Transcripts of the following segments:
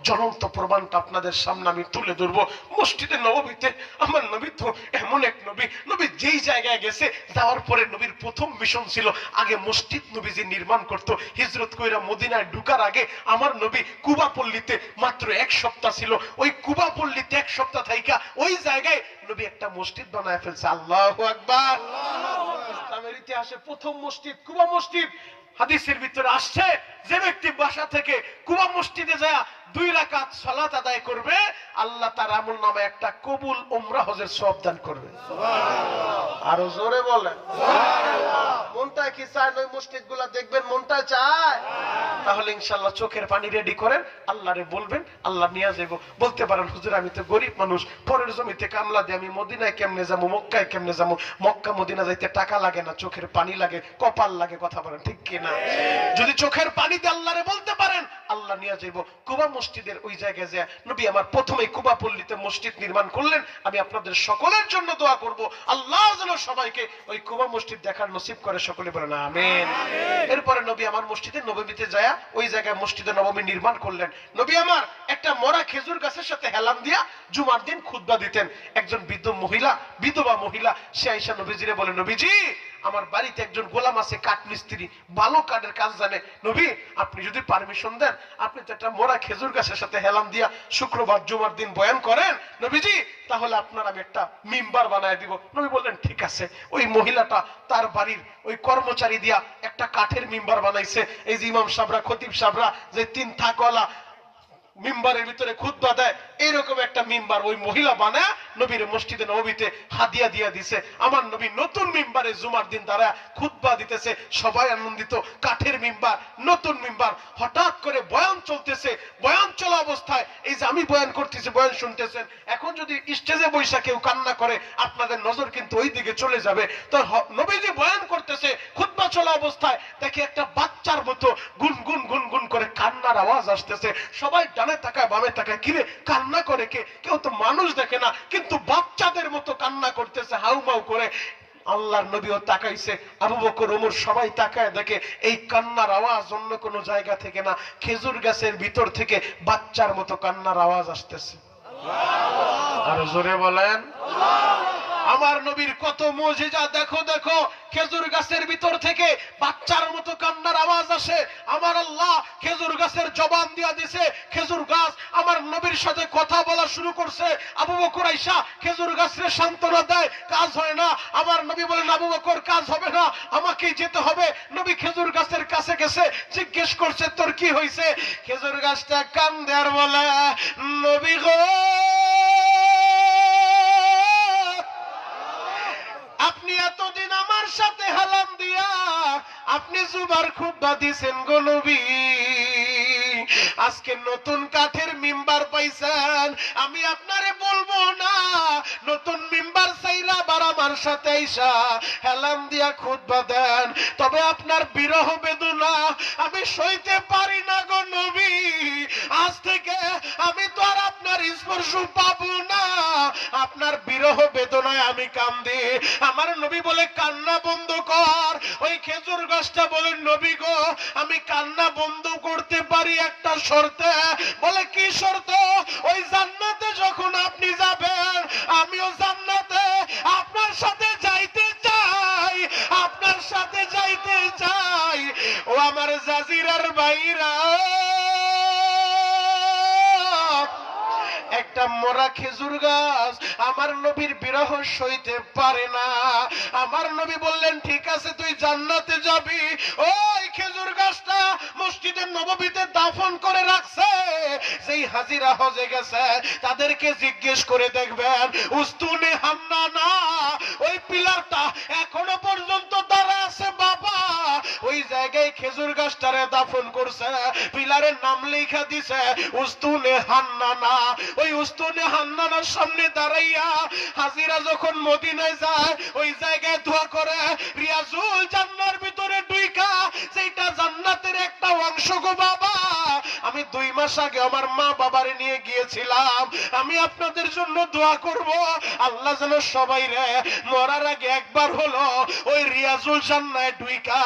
জ্বলন্ত প্রমাণটা আপনাদের সামনে আমি তুলে ধরবো। মসজিদে নববীতে আমার নবী তো এমন এক নবী, নবী যেই জায়গায় গেছে যাওয়ার পরে নবীর প্রথম মিশন ছিল আগে মসজিদ নবীজি নির্মাণ করত। হিজরত কইরা মদিনায় ঢুকার আগে আমার নবী কুবা পল্লীতে মাত্র 1 সপ্তাহ ছিল, ওই কুবা পল্লীতে 1 সপ্তাহ থাইকা ওই জায়গায় নবী একটা মসজিদ বানায় ফেলছে। আল্লাহু আকবার। ইসলামের ইতিহাসে প্রথম মসজিদ কুবা মসজিদ। হাদিসের ভিতরে আসছে যে ব্যক্তি বাসা থেকে কুবা মসজিদে যায় 2 রাকাত সালাত আদায় করবে, আল্লাহ তার আমলনামে একটা কবুল উমরা হজের সওয়াব দান করবে। সুবহানাল্লাহ। আরো জোরে বলেন সুবহানাল্লাহ। মনটা কি চায় ওই মসজিদগুলো দেখবেন? মনটা চায়? তাহলে ইনশাআল্লাহ চোখের পানি রেডি করেন, আল্লাহরে বলবেন, আল্লাহ নিয়ে যাব। বলতে পারেন হুজুর আমি তো গরিব মানুষ, পরের জমিতে কামলা দিয়ে আমি মদিনায় কেমনে যাবো, মক্কায় কেমনে যাবো? মক্কা মদিনা যাইতে টাকা লাগে না, চোখের পানি লাগে, কপাল লাগে। কথা বলেন ঠিক কিনা? যদি চোখের পানি দিয়ে আল্লাহরে বলতে পারেন, আল্লাহ নিয়ে যাইব। কুবা মসজিদের ওই জায়গায় যায় নবী আমার প্রথমে কুবা পল্লীতে মসজিদ নির্মাণ করলেন। আমি আপনাদের সকলের জন্য দোয়া করব আল্লাহ যেন সবাইকে ওই কুবা মসজিদ দেখার নসিব করে। সকলে বলেন আমিন। এরপরে নবী আমার মসজিদে নববীতে যায় ওই জায়গায় মসজিদে নববী নির্মাণ করলেন। নবী আমার একটা মরা খেজুর গাছের সাথে হেলান দিয়া জুমার দিন খুতবা দিতেন। একজন বিধবা মহিলা সে আয়েশা নবীজিরে বলে, নবীজি আমার বাড়িতে একজন গোলাম আছে, কাঠ মিস্ত্রি, ভালো কাঠের কাজ জানে। নবী আপনি যদি পারমিশন দেন, আপনি তো একটা মরা খেজুর গাছের সাথে হেলান দিয়া শুক্রবার জুমার দিন বয়ান করেন নবীজি, তাহলে আপনার আমি একটা মিম্বার বানায় দিব। নবী বললেন ঠিক আছে। ওই মহিলাটা তার বাড়ির ওই কর্মচারী দিয়া একটা কাঠের মিম্বার বানাইছে। এই যে ইমাম সাহেবরা, খতিব সাহেবরা যে 3 থাকওয়ালা মিম্বারের ভিতরে খুতবা দেয়, এইরকম একটা মিম্বার ওই মহিলা বানায় নবীর মসজিদে নববীতে হাদিয়া দিয়া দিছে। আমার নবী নতুন মিম্বারে জুমার দিন দ্বারা খুতবা দিতেছে, সবাই আনন্দিত। কাঠের মিম্বার, নতুন মিম্বার। হঠাৎ করে বয়ান চলতেছে, বয়ান চলা অবস্থায় এই যে আমি বয়ান করতেছি, বয়ান শুনতেছেন, এখন যদি স্টেজে বৈশা কেউ কান্না করে আপনাদের নজর কিন্তু ওই দিকে চলে যাবে। তো নবীজি বয়ান করতেছে, খুতবা চলা অবস্থায় দেখি একটা বাচ্চার মতো গুনগুন গুনগুন করে কান্নার আওয়াজ আসতেছে। সবাই ডানে তাকায় বামে তাকায়, কিরে কান্না করে কে? কেউ তো মানুষ দেখে না, কিন্তু বাচ্চাদের মতো কান্না করতেছে হাউমাউ করে। আল্লাহর নবীও তাকাইছে, আবু বকর ওমর সবাই তাকায় দেখে এই কান্নার আওয়াজ অন্য কোনো জায়গা থেকে না, খেজুর গাছের ভিতর থেকে বাচ্চার মতো কান্নার আওয়াজ আসতেছে। আরো জোরে বলেন। আমার নবীর কত মুজিজা! দেখো দেখো, খেজুর গাছের ভিতর থেকে বাচ্চার মতো কান্নার আওয়াজ আসে। আমার আল্লাহ খেজুর গাছের জবান দিয়া দিছে। খেজুর গাছ আমার নবীর সাথে কথা বলা শুরু করছে। আবু বকর আয়েশা খেজুর গাছের সান্ত্বনা দেয়, কাজ হয় না। আমার নবী বলেন, আবু বকর কাজ হবে না, আমাকেই যেতে হবে। নবী খেজুর গাছের কাছে গেছে, জিজ্ঞেস করছে তোর কি হয়েছে? খেজুর গাছটা কান্দে আর বলে, নবী গো আপনি এতদিন আমার সাথে হেলান দিয়া আপনি জুমার খুতবা দিছেন গো নবী, আজকে নতুন কাঠের মিম্বার পাইছেন, আমি আপনারে বলবো না নতুন মিম্বার চাইরা আবার আমার সাথে আইসা হেলান দিয়া খুতবা দেন, তবে আপনার বিরহ বেদনা আমি সইতে পারি না গো নবী, আজ থেকে আমি তো আর আপনার স্পর্শ পাবো না, আপনার বিরহ বেদনায় আমি কান্দি। আমার নবী বলে কান্না বন্ধ কর। ওই খেজুর গাছটা বলে, নবী গো আমি কান্না বন্ধ করতে পারি একটা শর্তে। বলে কি শর্ত? ওই জান্নাতে যখন আপনি যাবেন আমিও জান্নাতে আপনার সাথে যাইতে চাই, আপনার সাথে যাইতে চাই। ও আমার জাজিরার বাইরা, একটা মরা খেজুর গাছ আমার নবীর বিরহ সইতে পারে না। আমার নবী বললেন ঠিক আছে তুই জান্নাতে যাবি। ওই খেজুর গাছটা মসজিদের নববীতে দাফন করে রাখছে। যেই হাজিরা হজে গেছে তাদেরকে জিজ্ঞেস করে দেখবেন, উস্তুনে হান্নানা ওই পিলারটা এখনো পর্যন্ত দাঁড়া আছে বাবা। ওই জায়গায় খেজুর গাছটারে দাফন করছে, পিলারের নাম লেখা দিছে উস্তুনে হান্নানা। ওই উস্তুনে হান্নানার সামনে দাঁড়াইয়া হাজিরা যখন মদিনায় যায় ওই জায়গায় দোয়া করে, রিয়াজুল জান্নার ভিতরে ঢুইকা যেটা জান্নাতের একটা অংশ গো বাবা, আমি 2 মাস আগে আমার মা বাবারে নিয়ে গিয়েছিলাম, আমি আপনাদের জন্য দোয়া করব আল্লাহ যেন সবাই রে মরার আগে একবার হলো ওই রিয়াজুল জান্নায় ঢুইকা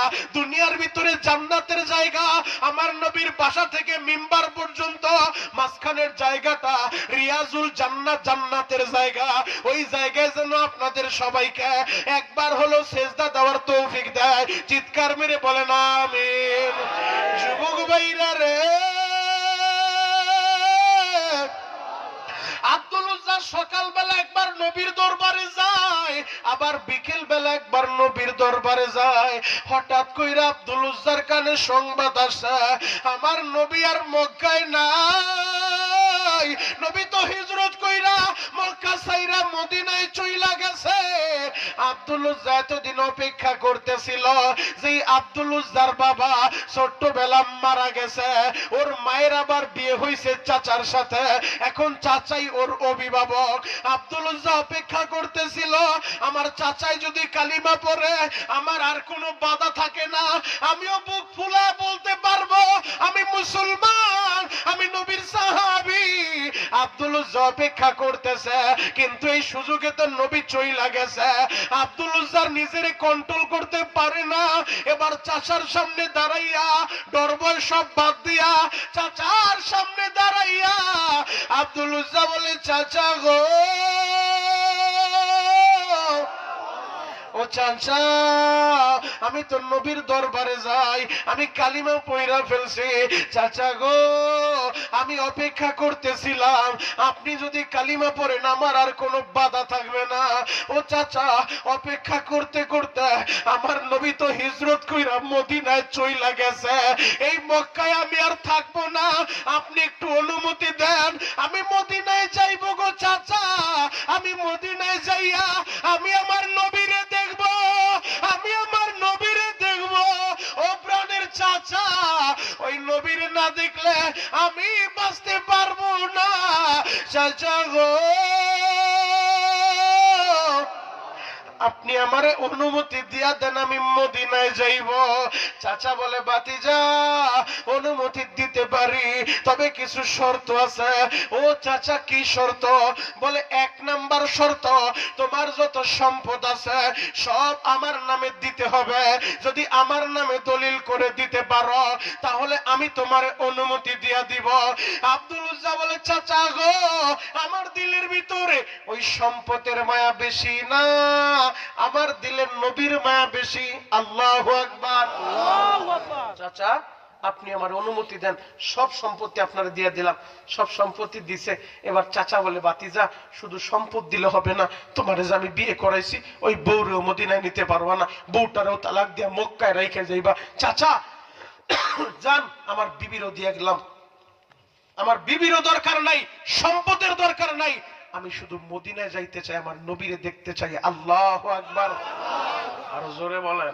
দুনিয়ার ভিতরে জান্নাতের জায়গা, আমার নবীর বাসা থেকে মিম্বার পর্যন্ত মাঝখানের জায়গাটা রিয়াজুল জান্নাত, জান্নাতের জায়গা। ওই জায়গায় যেন আপনাদের সবাইকে একবার হলো সেজদা দেওয়ার তৌফিক দেয়। চিৎকার মেরে বলেন আমিন। যুবক ভাইরা রে, আব্দুল উজ্জা সকালবেলা একবার নবীর দরবারে যায়, আবার বিকেল বেলা একবার নবীর দরবারে যায়। হঠাৎ কইরা আব্দুল উজ্জার কানে সংবাদ আসে, আমার নবী আর মক্কায় নাই। নবী তো হিজরত কইরা মক্কা ছাইরা মদিনায় চইলা গেছে। আব্দুল উজ্জা এতদিন অপেক্ষা করতেছিল যে আব্দুল উজ্জার বাবা ছোট্টবেলা মারা গেছে, ওর মায়ের আবার বিয়ে হইছে চাচার সাথে, এখন চাচাই ওর অভিভাবক। আব্দুল উজ্জা অপেক্ষা করতেছিল আমার চাচাই যদি কালিমা পড়ে আমার আর কোনো বাধা থাকে না, আমিও বুক ফুলা বলতে পারবো আমি মুসলমান, আমি নবীর সাহাবী। আব্দুল উজ্জা অপেক্ষা করতেছে, কিন্তু এই সুযোগে তো নবী চইলা গেছে। আব্দুল উজ্জা নিজের কন্ট্রোল করতে পারে না, এবার চাচার সামনে দাঁড়াইয়া ডরবয় সব বাদ দিয়া চাচার সামনে দাঁড়াইয়া আব্দুল উজ্জা বলে, চাচা গো, ও চাচা, আমি তো নবীর দরবারে যাই, আমি কালিমা পয়রা ফেলছি। চাচা গো, আমি অপেক্ষা করতেছিলাম, আপনি যদি কালিমা পড়েন আমার আর কোনো বাধা থাকবে না। ও চাচা, অপেক্ষা করতে করতে আমার নবী তো হিজরত কইরা মদিনায় চইলা গেছে, এই মক্কায় আমি আর থাকবো না, আপনি একটু অনুমতি দেন, আমি মদিনায় যাইবো গো চাচা। আমি মদিনায় যাইয়া আমি আমার নবীরে দেখবো, আমি আমার নবীরে দেখবো। ও প্রাণের চাচা, ওই নবীরে না দেখলে আমি বাঁচতে পারবো না। চাচা গো, আপনি আমারে অনুমতি দিয়া দেন, আমি মদিনায় যাইব। চাচা বলে, ভাতিজা, অনুমতি দিতে পারি, তবে কিছু শর্ত আছে। ও চাচা, কি শর্ত? বলে, 1 নাম্বার শর্ত, তোমার যত সম্পদ আছে সব আমার নামে দিতে হবে। যদি আমার নামে দলিল করে দিতে পারো তাহলে আমি তোমার অনুমতি দিয়া দিব। আব্দুল উজ্জা বলে, চাচা গো, আমার দিলের ভিতরে ওই সম্পদের মায়া বেশি না, আমার দিলের নবীর মায়া বেশি। আল্লাহু আকবার। চাচা, আপনি আমার অনুমতি দেন, সব সম্পত্তি আপনারা দিয়ে দিলাম। সব সম্পত্তি দিছে। এবার চাচা বলে, ভাতিজা, শুধু সম্পদ দিলে হবে না, তোমার যে আমি বিয়ে করাইছি ওই বউরেও মদিনায় নিতে পারবা না, বউটারেও তালাক দিয়া মক্কায় রেখে যাইবা। চাচা জান, আমার বিবিরও দিয়ে গেলাম, আমার বিবিরও দরকার নাই, সম্পদের দরকার নাই, আমি শুধু মদিনায় যাইতে চাই, আমার নবীরে দেখতে চাই। আল্লাহু আকবার। আর জোরে বলেন।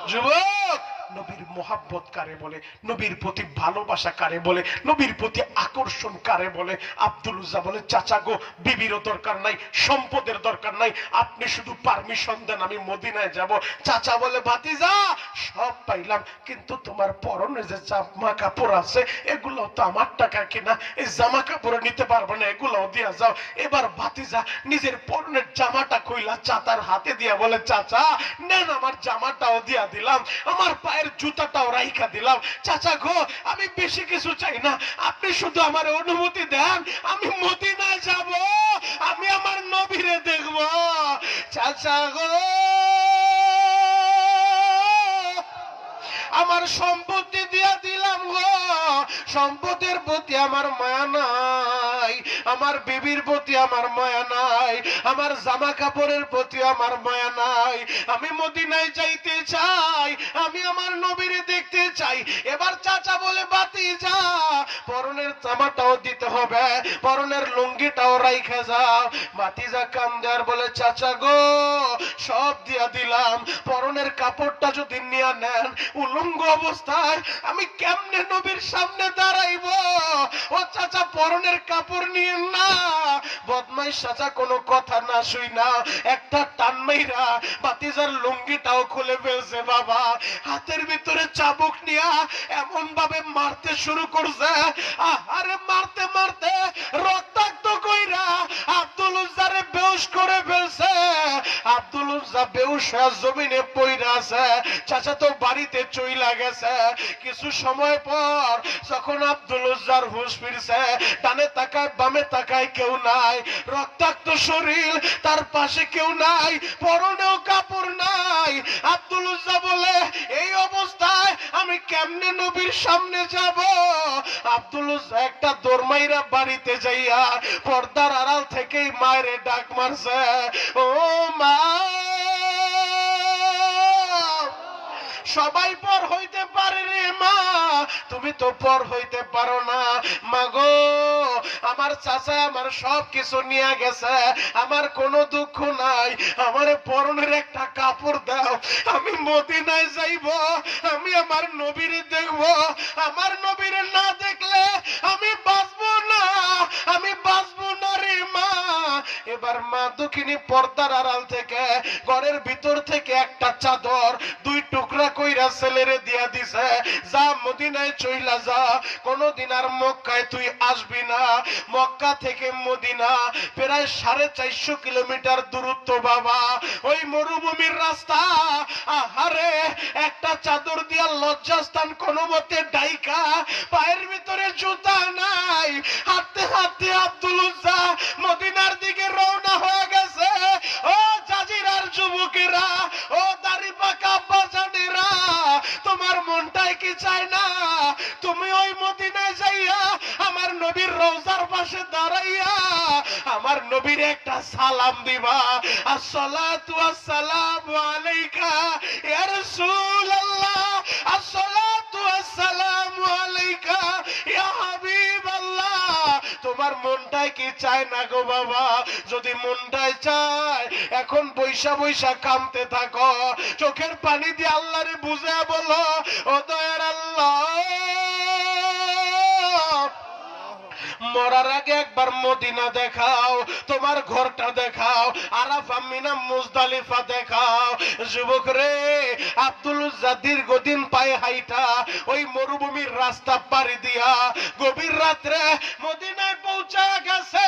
যুবক, নবীর মোহাব্বত কারে বলে, নবীর প্রতি ভালোবাসা কারে বলে, নবীর প্রতি আকর্ষণ কারে বলে? আব্দুল উজ্জা বলে, চাচা গো, বিবিরও দরকার নাই, সম্পদের দরকার নাই, আপনি শুধু পারমিশন দেন, আমি মদিনায় যাব। চাচা বলে, ভাতিজা, সব পাইলাম, কিন্তু তোমার পরনে যে জামা কাপড় আছে এগুলো তো আমার টাকা কিনা, এই জামা কাপড় নিতে পারবো না, এগুলো দিয়া যাও। এবার ভাতিজা নিজের পরনের জামাটা কইলা চাচার হাতে দিয়া বলে, চাচা নেন, আমার জামাটাও দিয়া দিলাম, আমার পায়ের জুতাটাও রাইখা দিলাম। চাচা গো, আমি বেশি কিছু চাই না, আপনি শুধু আমার অনুমতি দেন, আমি মদিনায় যাব, আমি আমার নবীরে দেখব। চাচা গো, আমার সম্পত্তি দিয়া দিলাম গো, সম্পদের প্রতি আমার মায়া নাই, আমার বিবির প্রতি আমার মায়া নাই, আমার জামা কাপড়ের প্রতি আমার মায়া নাই, আমি মদিনায় যাইতে চাই, আমি আমার নবীরে দেখতে চাই। এবার চাচা বলে, ভাতিজা, পরনের জামাটাও দিতে হবে, পরনের লুঙ্গিটাও রাইখা যাও। ভাতিজা কান্দে আর বলে, চাচা গো, সব দিয়া দিলাম, পরনের কাপড়টা যদি নিয়ে নেন, উলঙ্গ অবস্থায় আমি কেমনে নবীর সামনে দাঁড়াইব? ও চাচা, পরনের কাপড় নিয়ে না। বদমাইশ চাচা কোনো কথা না শুই না একটা টান মাইরা ভাতিজার লুঙ্গিটাও খুলে ফেলছে। বাবা হাতের ভিতরে চাবুক নিয়া এমন ভাবে মারতে শুরু করছে, আরে মারতে মারতে রক্তাক্ত কইরা আব্দুল উজ্জারে বেহুশ করে ফেলছে। আব্দুল আব্দুল উজ্জা বেহুশ হয়ে জমিনে পইরা আছে, চাচাতো বাড়িতে চইলা গেছে। কিছু সময় পর যখন আব্দুল উজ্জার হুঁশ ফিরছে, ডানে তাকায় বামে তাকায়, কেউ নাই। রক্তাক্ত শরীর, তার পাশে কেউ নাই, পরনেও কাপড় নাই। আব্দুল উজ্জা বলে, এই অবস্থায় আমি কেমনে নবীর সামনে যাব? আব্দুল উজ্জা একটা দরমাইরা বাড়িতে যাইয়া পর্দার আড়াল থেকেই মায়ের ডাক মারছে, ও মা। সবাই পর হইতে পারে রে মা, তুমি তো পর হইতে পারো না। মাগো, আমার চাচা আমার সব কিছু নিয়ে গেছে, আমার কোনো দুঃখ নাই, আমারে পরনের একটা কাপড় দাও, আমি মদিনায় যাইব, আমি আমার নবীরে দেখব। আমার নবীরে না দেখলে আমি বাঁচবো না, আমি বাঁচবো না রে মা। এবার মা দুঃখিনী পর্দার আড়াল থেকে ঘরের ভিতর থেকে একটা চাদর দুই টুকরা কইরা ছেলেরে দিয়া দিছে, যা মদিনায় চইলা যা, কোনদিন আর মক্কায় তুই আসবি না। মক্কা থেকে মদিনা প্রায় 450 কিলোমিটার দূরত্ব বাবা, ওই মরুভূমির রাস্তা। আহারে, একটা চাদর দিয়া লজ্জাস্থান কোনো মতে ডাইকা, পায়ের ভিতরে জুতা নাই, হাঁটতে হাঁটতে আব্দুল উজ্জা মদিনার দিকে রওনা হয়ে গেছে। ও জাজিরার যুবকেরা, ও দাড়ি পাকা বাজানেরা, তোমার মনটাই কি চায় না তুমি ওই মদিনায় যাইয়া আমার নবীর রওজার পাশে দাঁড়াইয়া আমার নবীর একটা সালাম দিবা? আসসালাতু ওয়াসসালামু আলাইকা ইয়া রাসূলুল্লাহ, আসসালাতু ওয়াসসালামু আলাইকা ইয়া হাবিবাল্লাহ। তোমার মনটাই কি চায় না গো বাবা? যদি মনটাই চায়, এখন বৈশা বৈশা কামতে থাকো, চোখের পানি দিয়ে আল্লাহরে বুঝে বলো, ও দয়ার আল্লাহ, মরার আগে একবার মদিনা দেখাও, তোমার ঘরটা দেখাও, আরাফা মিনা মুজদালিফা দেখাও। যুবক রে, আব্দুল উজ্জা দীর্ঘদিন পায়ে হাইটা ওই মরুভূমির রাস্তা পাড়ি দিয়া গভীর রাত্রে মদিনায় পৌঁছা গেছে।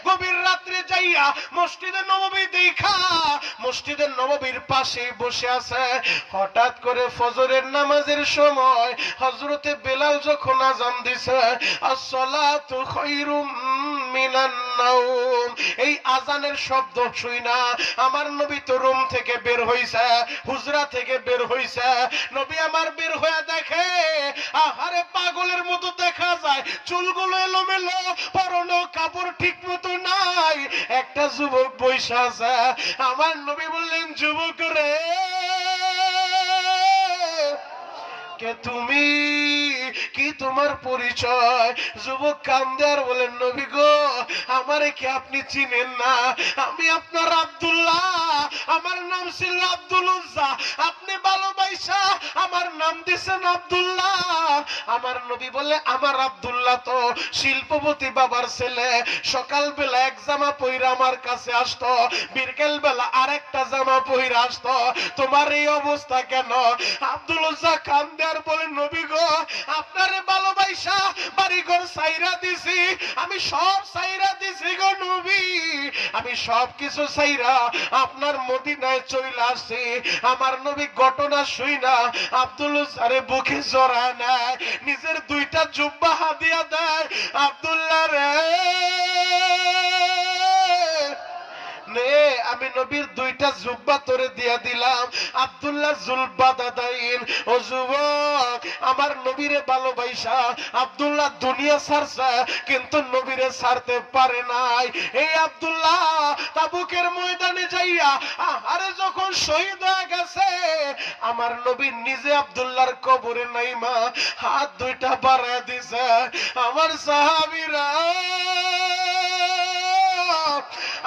গভীর রাত্রে যাইয়া মসজিদে নববী দেখা, মসজিদের নববীর পাশে বসে আছে। হঠাৎ করে ফজরের নামাজের সময় হযরতে বেলাল যখন আযান দিছে, আসসালাতু খায়রুম মিনান নাওম, এই আযানের শব্দ শুইনা আমার নবী তো রুম থেকে বের হইছে, হুজরা থেকে বের হইছে। নবী আমার বের হয়ে দেখে, আহারে পাগলের মতো দেখা যায়, চুলগুলো এলোমেলো, পরনে কাপড় ঠিক মতো নাই, একটা যুবক বইসা আছে। আমার নবী বললেন, যুবক রে, কে তুমি, কি তোমার পরিচয়? যুবক কান্দে আর বলেন, নবী গো, আমারে কি আপনি চিনেন না? আমি আপনার আব্দুল্লাহ, আমার নাম ছিল আব্দুল উজ্জা, আপনি ভালোবাসা আমার নাম দিয়েছেন আব্দুল্লাহ। আমার নবী বলে, আমার আব্দুল্লাহ তো শিল্পপতি বাবার ছেলে, সকালবেলা এক জামা পইরা আমার কাছে আসতো, বিকেল বেলা আরেকটা জামা পইরা আসতো, তোমার এই অবস্থা কেন? আব্দুল উজ্জা কান্দে আর বলে, নবী গো, আপনারে ভালোবাসা বাড়িঘর সাইরা দিছি, আমি সব সাইরা দিছি গো নবী, আমি সব কিছু সাইরা আপনার মদিনায় চলে আসছি। আমার নবী ঘটনা শুইনা আব্দুল উজ্জারে বুকে জড়ায় নেয়, নিজের দুইটা জুব্বা হাদিয়া দেয়। আব্দুল্লাহ রে, নে, আমি নবীর দুইটা জুব্বা তোরে দিয়া দিলাম। আব্দুল্লাহ জুলবাদাদাইন, ও যুবক, আমার নবীরে ভালোবাসা আব্দুল্লাহ দুনিয়া ছাড়ছে, কিন্তু নবীরে ছাড়তে পারে নাই। এই আব্দুল্লাহ তাবুকের ময়দানে যাইয়া আরে যখন শহীদ হয়ে গেছে, আমার নবী নিজে আব্দুল্লাহর কবরে নাইমা হাত দুইটা বাড়ায় দিছে। আমার সাহাবীরা,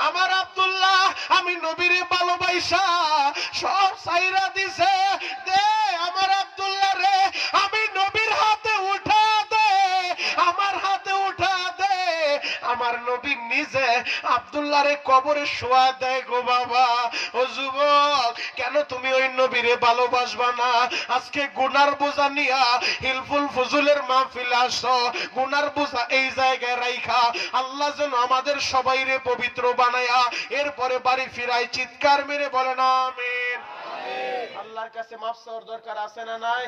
আমার আব্দুল্লাহ আমি নবীরে ভালোবাসা সব সাইরা দিছে, দে আমার আব্দুল্লাহ রে, আমি নবীর হাতে উঠা দে, আমার হাতে উঠা দে। আমার নবী নিজে আব্দুল্লাহরে কবরে শোয়া দেয় গো বাবা। ও যুবক, কেন তুমি ওই নবীরে ভালোবাসবা না? আজকে গুনার বোঝা নিয়া হিলফুল ফুজুলের মাহফিলে আসো, গুনার বোঝা এই জায়গায় রাইখা আল্লাহ যেন আমাদের সবাইরে পবিত্র বানায়া এরপরে বাড়ি ফিরায় চিৎকার মেরে বলেন আমিন। আল্লাহর কাছে মাফ চাওয়ার দরকার আছে না নাই?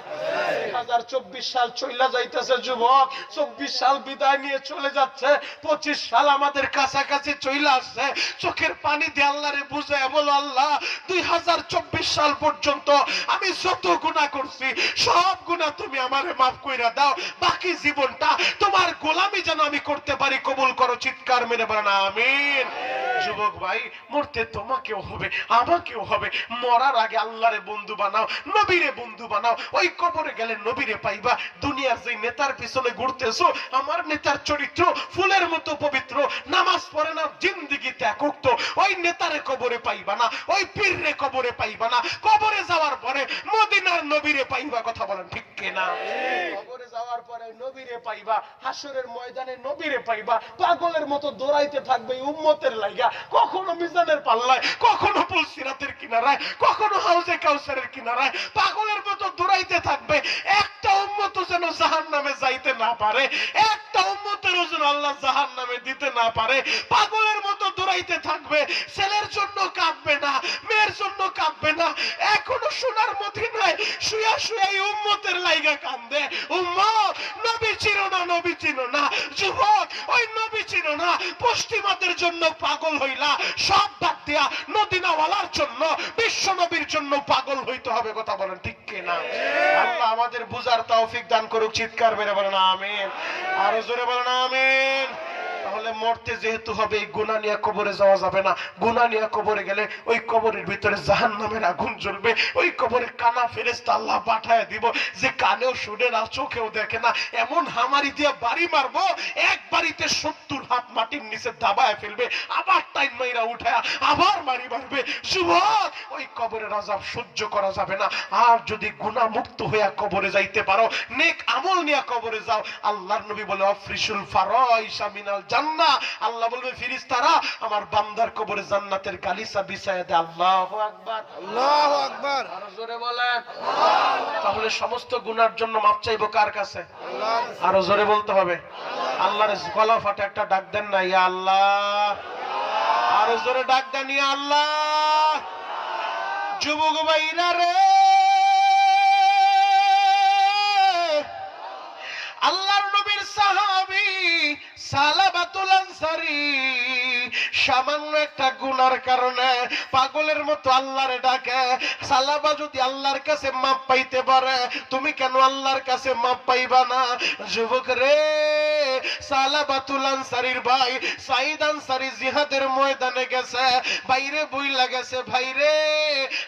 2024 সাল চলে যাইতেছে যুবক, 24 সাল বিদায় নিয়ে চলে যাচ্ছে, 25 সাল আমাদের কাছাকাছি চলে আসছে। চোখের পানি দিয়ে আল্লাহরে বুঝায় বলো, আল্লাহ 2024 সাল পর্যন্ত আমি যত গুনাহ করছি সব গুনাহ তুমি আমারে মাফ কইরা দাও, বাকি জীবনটা তোমার গোলামি যেন আমি করতে পারি, কবুল করো। চিৎকার মেরে বলেন আমিন। যুবক ভাই, মরতে তোমাকেও হবে আমাকেও হবে, মরার আগে আল্লাহরে বন্ধু বানাও, নবীরে বন্ধু বানাও, ওই কবরে গেলে নবীরে পাইবা। দুনিয়ার যে নেতার পিছনে ঘুরতেছো, আমার নেতার চরিত্র ফুলের মতো পবিত্র, নামাজ পড়ে না, জিন্দেগিতে একক, ওই নেতারে কবরে পাইবা না, ওই পীররে কবরে পাইবা না। কবরে যাওয়ার পরে মদিনার নবীরে পাইবা। কথা বলেন ঠিক কিনা? কবরে যাওয়ার পরে নবীরে পাইবা, হাসরের ময়দানে নবীরে পাইবা। পাগলের মতো দৌড়াইতে থাকবে উম্মতের লাইগা, কখনো মিজানের পাল্লায়, কখনো পুলসিরাতের কিনারায়, কখনো হাউজে কাউসারের কিনারায় পাগলের মতো দৌড়াইতে থাকবে। একটা উম্মত যেন জাহান্নামে যাইতে না পারে, একটা উম্মতেরও যেন আল্লাহ জাহান্নামে দিতে না পারে। পাগলের মতো দৌড়াইতে থাকবে, ছেলের জন্য কাঁদবে না, মেয়ের জন্য কাঁদবে না। এখনো সোনার মদিনায় শুয়া শুয়া উম্মতের লাইগা কান্দে। উম্মত, নবী চিনো না, নবী চিনো না। যুবক, ওই নবী চিনো না, পশ্চিমাদের জন্য পাগল হইলা, সব বাদ দিয়া মদিনাওয়ালার জন্য, বিশ্ব নবীর জন্য পাগল হইতে হবে। কথা বলেন ঠিক কিনা? আল্লাহ আমাদের বুঝার তৌফিক দান করুক। চিৎকার মেরে বলেন আমিন। আরো জোরে বলেন আমিন। তাহলে মরতে যেহেতু হবে, এই গুনাহ নিয়ে কবরে যাওয়া যাবে না। গুনাহ নিয়ে কবরে গেলে ওই কবরের ভিতরে জাহান্নামের আগুন জ্বলবে। ওই কবরে কানা ফেরেশতা আল্লাহ পাঠায় দিব, যে কানেও শুনে না, চোখেও দেখে না। এমন হামারি দিয়ে বাড়ি মারবো, এক বাড়িতে 70 হাত মাটির নিচে দাবায় ফেলবে, আবার টাইম মাইরা উঠায় আবার বাড়ি মারবে। যুবক, ওই কবরের আযাব সহ্য করা যাবে না। আর যদি গুনাহ মুক্ত হইয়া কবরে যাইতে পারো, নেক আমল নিয়ে কবরে যাও, আল্লাহর নবী বলে আফরিসুল ফারাইসা মিনাল জান্নাহ, আল্লাহ বলবে ফেরেশতারা আমার বান্দার কবরে জান্নাতের গালিচা বিছায়া দেয়। আল্লাহু আকবার, আল্লাহু আকবার। আরো জোরে বলেন। তাহলে সমস্ত গুনার জন্য মাপ চাইবো কার কাছে? আল্লাহ। আরো জোরে বলতে হবে। আল্লাহর গলা ফাটা একটা ডাক দেন না, ইয়া আল্লাহ। আরো জোরে ডাক দেন, ইয়া আল্লাহ। যুবক ভাইরা রে, আল্লাহর নবীর সাহাবী সালাবাতুল আনসারী সামান্য একটা গুনার কারণে পাগলের মতো আল্লাহরে ডাকে। সালাবা যদি আল্লাহর কাছে মাপ পাইতে পারে, তুমি কেন আল্লাহর কাছে মাপ পাইবা না? যুবক রে, সালাবাতুল আনসারীর ভাই সাইদ আনসারী জিহাদের ময়দানে গেছে, বাইরে বইলা গেছে, ভাইরে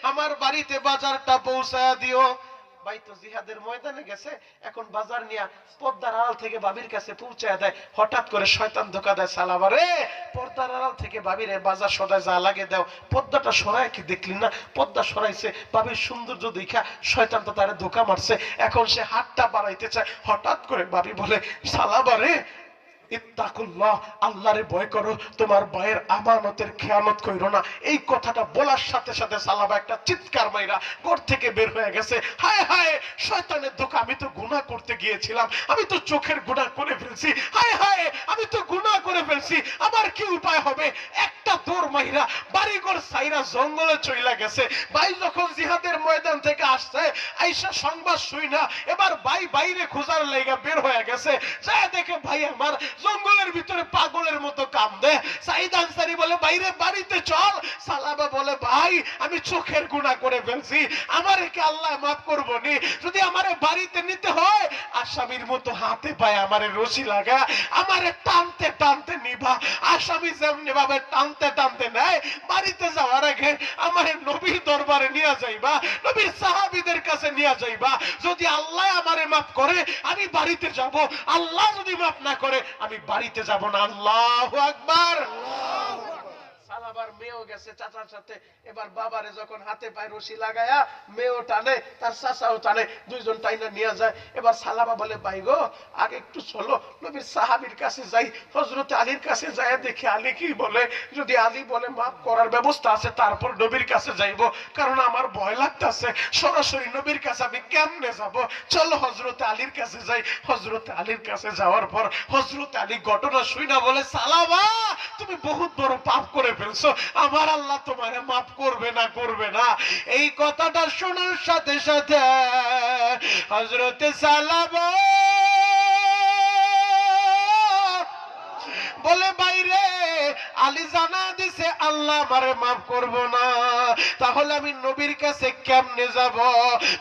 আমার বাড়িতে বাজারটা পৌঁছায়া দিও। ভাই তো জিহাদের ময়দানে গেছে, এখন বাজার নিয়ে পর্দার আড়াল থেকে বাবির কাছে পৌঁছায় দেয়। হঠাৎ করে শয়তান ধোকা দেয়, সালাবা রে পর্দার আড়াল থেকে বাবিরে বাজার সদায় যা লাগে দাও। পর্দাটা সরায় কি দেখলি না? পর্দা সরাইছে, বাবির সৌন্দর্য দেখা শয়তান তো তারে ধোকা মারছে। এখন সে হাতটা বাড়াইতে চায়, হঠাৎ করে বাবি বলে, সালাবা রে ইত্তাকুল্লাহ, আল্লাহরে ভয় করো, তোমার ভাইয়ের আমানতের খেয়ানত কইরো না। এই কথাটা বলার সাথে সাথে সালাবা একটা চিৎকার মাইরা ঘর থেকে বের হয়ে গেছে। হায় হায়, শয়তানের ধোঁকা, আমি তো গুনাহ করতে গিয়েছিলাম, আমি তো চোখের গুনাহ করে ফেলছি। হায় হায়, আমি তো গুনাহ করে ফেলছি, আমার কি উপায় হবে? একটা দৌড় মাইরা বাড়িঘর সাইরা জঙ্গলে চইলা গেছে। ভাই যখন জিহাদের ময়দান থেকে আসছে, আইসা সংবাদ শুই না, এবার ভাই বাইরে খোঁজার লেগা বের হয়ে গেছে। যায় দেখে ভাই আমার জঙ্গলের ভিতরে পাগলের মতো কাঁদে। সাইদ আনসারী বলে, বাইরে বাড়িতে চল। সালাবা বলে, ভাই আমি চোখের গুনাহ করে ফেলছি, আমারে কি আল্লাহ মাফ করবো নি? যদি আমারে বাড়িতে নিতে হয়, আসামির মতো হাতে পায়ে আমারে রশি লাগা, আমারে টানতে টানতে নিবা। আসামি যেমনি ভাবে টানতে টানতে নেয়, বাড়িতে যাওয়ার আগে আমারে নবীর দরবারে নিয়ে যাইবা, নবীর সাহাবীদের কাছে নিয়ে যাইবা। যদি আল্লাহ আমারে মাফ করে আমি বাড়িতে যাব, আল্লাহ যদি মাফ না করে আমি বাড়িতে যাব না। আল্লাহু আকবার। সালাবার মেয়েও গেছে চাচার সাথে। এবার বাবারে যখন হাতে পায়ে রশি লাগায়া মেয়েও টানে, তার চাচাও টানে, দুইজন টাইনা নিয়ে যায়। এবার সালাবা বলে ভাই গো আগে একটু চলো নবীর সাহাবীর কাছে যাই, হযরত আলীর কাছে যায় দেখি আলী কি বলে। যদি আলী বলে মাফ করার ব্যবস্থা আছে তারপর নবীর কাছে যাইবো, কারণ আমার ভয় লাগতেছে সরাসরি নবীর কাছে আমি কেমনে যাব। চলো হযরত আলীর কাছে যাই। হযরত আলীর কাছে যাওয়ার পর হযরত আলী ঘটনা শুইনা বলে সালাবা তুমি বহুত বড় পাপ করে ফেলছো, আমার আল্লাহ তোমারে মাফ করবে না, করবে না। এই কথাটা শোনার সাথে সাথে হযরত সালাবা বলে বাইরে আলী জানা দিছে আল্লাহ আমারে মাফ করব না, তাহলে আমি নবীর কাছে কেমনে যাব?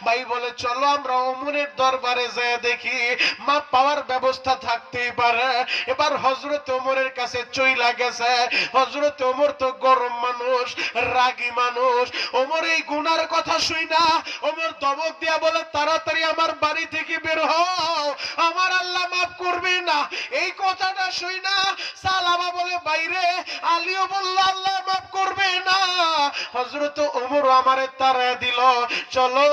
ভাই বলে চলো আমরা ওমরের দরবারে যায় দেখি মাফ পাওয়ার ব্যবস্থা থাকতেই পারে। এবার হযরত ওমরের কাছে চইলা গেছে। হযরত ওমর তো গরম মানুষ, রাগী মানুষ। ওমর এই গুনার কথা শুইনা ওমর দমক দিয়া বলে তাড়াতাড়ি আমার বাড়ি থেকে বের হও, আমার আল্লাহ মাফ করবে না। এই কথাটা শুইনা সালাবা বলে বাইরে আলীও বলল আল্লাহ মাফ করবে না। হযরত ওমর আমারে তাড়ায় দিল। চলো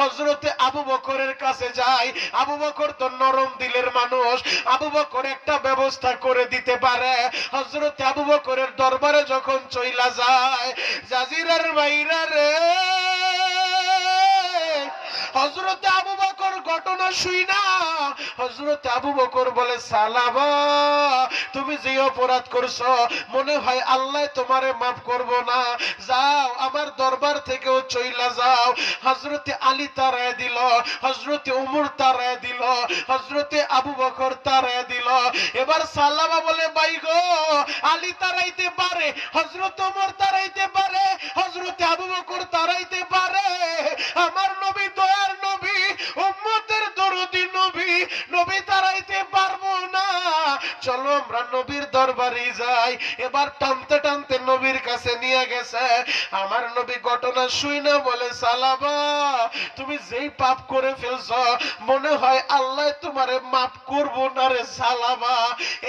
হযরতে আবু বকরের কাছে যাই। আবু বকর তো নরম দিলের মানুষ, আবু বকর একটা ব্যবস্থা করে দিতে পারে। হযরতে আবু বকরের দরবারে যখন চইলা যায়, জাজিরার বাইরে রে হযরতে আবু বকর ঘটনা শুইনা হযরতে আবু বকর বলে সালাবা তুমি যে অপরাধ করছো মনে হয় আল্লাহ তোমারে মাফ করব না, যাও আমার দরবার থেকেও চইলা যাও। হযরতে আলী তাড়ায় দিল, হযরতে ওমর তাড়ায় দিল, হযরতে আবু বকর তাড়ায় দিল। এবার সালাবা বলে ভাই গো আলী তাড়াইতে পারে, হযরত ওমর তাড়াইতে পারে, হযরতে আবু বকর তাড়াইতে পারে, আমার নবী দয়ার নবী উম্মতের দরদি নবী, নবী তাড়াইতে পারবো না। চলো আমরা নবীর দরবারে যাই। এবার টানতে টানতে নবীর কাছে নিয়ে গেছে। আমার নবী ঘটনা শুইনা বলে সালাবা তুমি যেই পাপ করে ফেলছো মনে হয় আল্লাহ তোমারে মাফ করবো না রে সালাবা।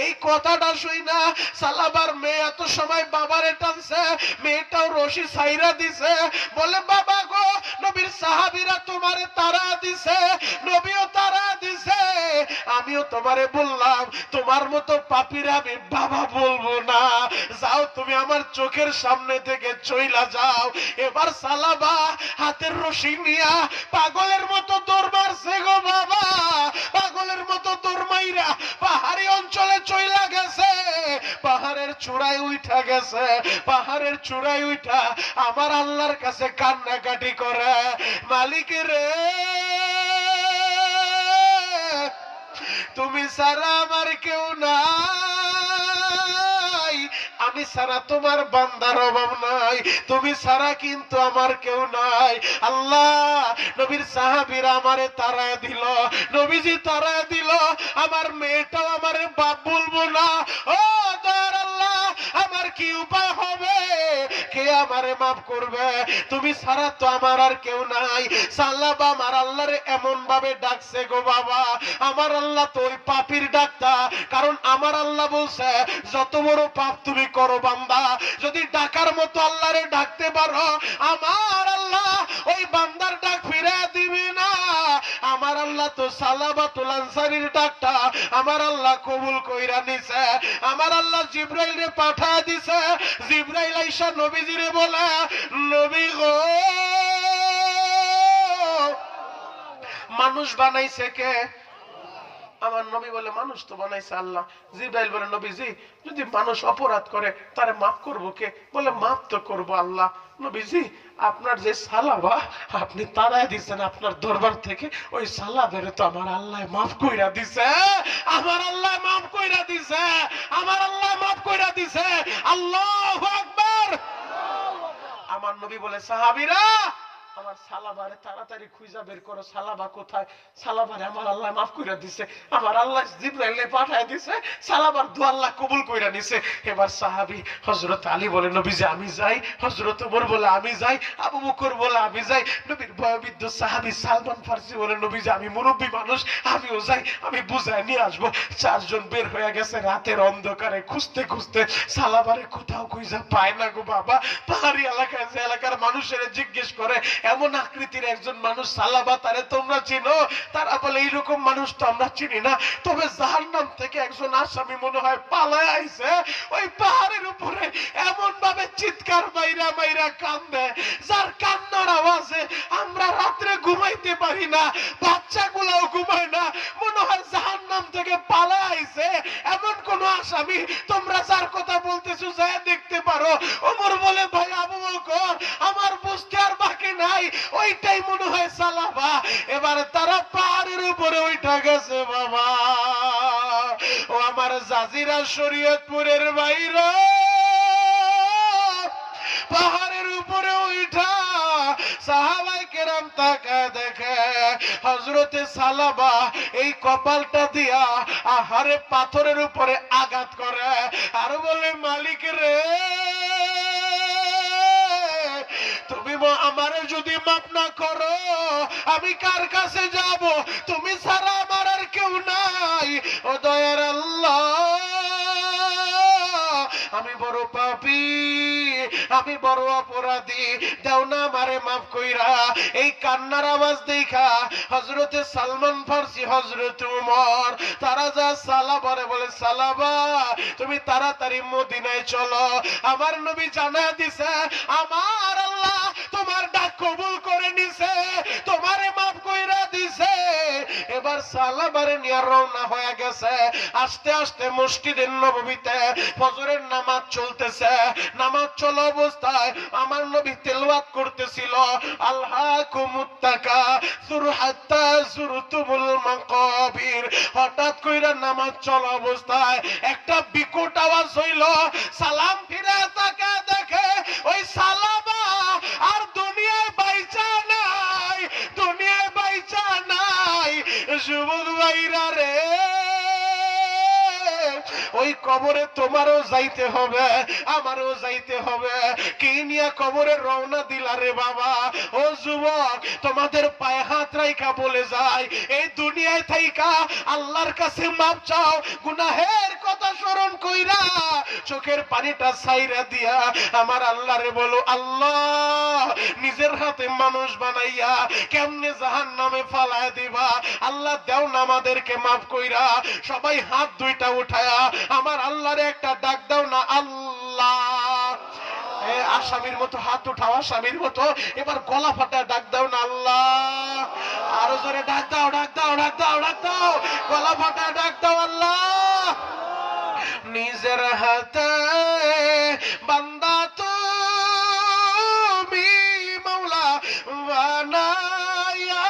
এই কথাটা শুইনা সালাবার মেয়ে এত সময় বাবারে টানছে, মেয়েটাও রশি ছাইরা দিছে। বলে বাবা গো নবীর সাহাবীরা তোমারে তাড়া দিছে, নবীও তাড়া দিছে, আমিও তোমারে বললাম তোমার মতো পাপীর আমি বাবা বলবো না, যাও তুমি আমার চোখের সামনে থেকে চইলা যাও। এবার সালাবা হাতের রশি নিয়া পাগলের মতো দৌড় মারছে গো বাবা, পাগলের মতো দৌড় মাইরা পাহাড়ি অঞ্চলে চইলা গেছে। পাহাড়ের চূড়ায় উঠা গেছে, পাহাড়ের চূড়ায় উঠা আমার আল্লাহর কাছে কান্নাকাটি করে, মালিক রে তুমি ছাড়া আমার কেউ নাই, আমি ছাড়া তোমার বান্দার অভাব নাই, তুমি ছাড়া কিন্তু আমার কেউ নাই। আল্লাহ নবীর সাহাবীরা আমারে তাড়ায় দিল, নবীজি তাড়ায় দিল, আমার মেয়েটাও আমারে বাপ বলবো না। ও দয়ার আল্লাহ আমার কি উপায় হবে, কে আমারে মাফ করবে? তুমি ছাড়া তো আমার আর কেউ নাই। সালাবা আমার আল্লাহরে এমন ভাবে ডাকছে গো বাবা, আমার আল্লাহ তো ওই পাপীর ডাকতা, কারণ আমার আল্লাহ বলছে যত বড় পাপ তুমি করো বান্দা যদি ডাকার মতো আল্লাহরে ডাকতে পারো আমার আল্লাহ ওই বান্দার ডাক ফিরে দিবে না। আমার আল্লাহ তো সালাবাতুল আনসারীর ডাকটা আমার আল্লাহ কবুল কইরা নিছে। আমার আল্লাহ জিবরাইলরে পাঠায় দিছে, জিবরাইল আইসা নবীজিরে বলে নবী গো মানুষ বানাইছে কে? আমার নবী বলে মানুষ তো বানাইছে আল্লাহ। জিবরাইল বলে নবীজি যদি মানুষ অপরাধ করে তারে মাফ করবো কে? বলে মাফ তো করবো আল্লাহ। নবীজি আপনার যে সালাবা আপনি তাড়ায় দিচ্ছেন আপনার দরবার থেকে, ওই সালাবের তো আমার আল্লাহ মাফ কইরা দিছে, আমার আল্লাহ মাফ কইরা দিছে, আমার আল্লাহ মাফ কইরা দিছে। আল্লাহু আকবার। আমার নবী বলে সাহাবীরা আমার সালাবারে তাড়াতাড়ি খুঁজা বের করো, সালাবা কোথায়? সালাবারে আমার আল্লাহ মাফ কইরা দিছে, আমার আল্লাহ জিবরাইলে পাঠায় দিছে, সালাবার দোয়া আল্লাহ কবুল কইরা নিছে। এবার সাহাবী হযরত আলী বলে নবীজি আমি যাই, হযরত ওমর বলে আমি যাই, আবু বকর বলে আমি যাই, নবীর বয়োবৃদ্ধ সাহাবী সালমান ফারসি বলে নবীজি আমি মুরব্বী মানুষ, আমিও যাই, আমি বুঝায় নিয়ে আসবো। চারজন বের হয়ে গেছে রাতের অন্ধকারে খুঁজতে খুঁজতে, সালাবারে কোথাও খুঁজা পায় না গো বাবা। পাহাড়ি এলাকায় যে এলাকার মানুষের জিজ্ঞেস করে এমন আকৃতির একজন মানুষ সালাবা, তারে তোমরা চিনো? তারা বলে এইরকম মানুষ তো আমরা চিনি না, তবে জাহান্নাম থেকে একজন আসামি মনে হয় পালায় আইছে। ওই পাহাড়ের উপরে এমন ভাবে চিৎকার মাইরা মাইরা কান্দে, যার কান্নার আওয়াজে আমরা রাত্রে ঘুমাইতে পারি না, বাচ্চাগুলাও ঘুমায় না, মনে হয় জাহান্নাম থেকে পালায় আইছে এমন কোন আসামি তোমরা যার কথা বলতেছো যায় দেখতে পারো। ওমর বলে ভাই আবু বকর আমার বুঝতে আর বাকি নাই, ওইটাই মনে হয় সালাবা। এবার তারা পাহাড়ের উপরে উঠা গেছে বাবা। ও আমার জাজিরা শরীয়তপুরের বাইরে পাহাড়ের উপরে উঠা সাহাবায়ে কেরাম তাকায় দেখে হযরতে সালাবা এই কপালটা দিয়া আহারে পাথরের উপরে আঘাত করে আর বলে মালিক রে, তুমি আমারে যদি মাফ না করো আমি কার কাছে যাব? তুমি ছাড়া আমার আর কেউ নাই। ও দয়ার আল্লাহ, আমি বড় পাপী, আমি বড় অপরাধী, দাও না আমারে মাফ কইরা। এই কান্নার আওয়াজ দেখা হযরতে সালমান ফারসি, হযরতে ওমর তারা যা সালাবারে বলে সালাবা তুমি তাড়াতাড়ি মদিনায় চলো, আমার নবী জানা দিছে আমার আল্লাহ তোমার ডাক কবুল করে নিছে, তোমারে মাফ কইরা দিছে। এবার সালাবারে নিয়ে রওনা হয়ে গেছে। আস্তে আস্তে মসজিদের নববীতে ফজরের নামাজ চলতেছে। নামাজ চলা অবস্থায় আমার নবী তেলাওয়াত করতেছিল আলহাকুমুত তাকাসুর হাত্তা যুরতুমুল মাকাবির। হঠাৎ কইরা নামাজ চলা অবস্থায় একটা বিকট আওয়াজ হইল, সালাম ফিরে তাকায় দেখে ওই সালাবা আর দুনিয়ায় বাইচা নাই, দুনিয়ায় বাইচা নাই। যুবক ভাইরা রে, ওই কবরে তোমারও যাইতে হবে, আমারও যাইতে হবে। কি নিয়ে কবরে রওনা দিলা রে বাবা? ও যুবক, তোমাদের পায়ে হাত রাইখা বলে যায় এই দুনিয়ায় থাইকা আল্লাহর কাছে মাপ চাও, গুনাহের কথা স্মরণ কইরা চোখের পানিটা ছাইরা দিয়া আমার আল্লাহরে বলো, আল্লাহ নিজের হাতে মানুষ বানাইয়া কেমনে জাহান্নামে ফালায় দিবা, আল্লাহ দাও না আমাদেরকে মাফ কইরা। সবাই হাত দুইটা উঠায়া আমার আল্লাহরে একটা ডাক দাও না, আল্লাহ। আসামির মতো হাত উঠাও, আসামির মতো এবার গলা ফাটা ডাক দাও না, আল্লাহ। আরো জোরে ডাক দাও, ডাক দাও, ডাক দাও, ডাক দাও, গলা ফাটা ডাক দাও, আল্লাহ। নিজের হাতে বান্দা তুমি মাওলা বানায়া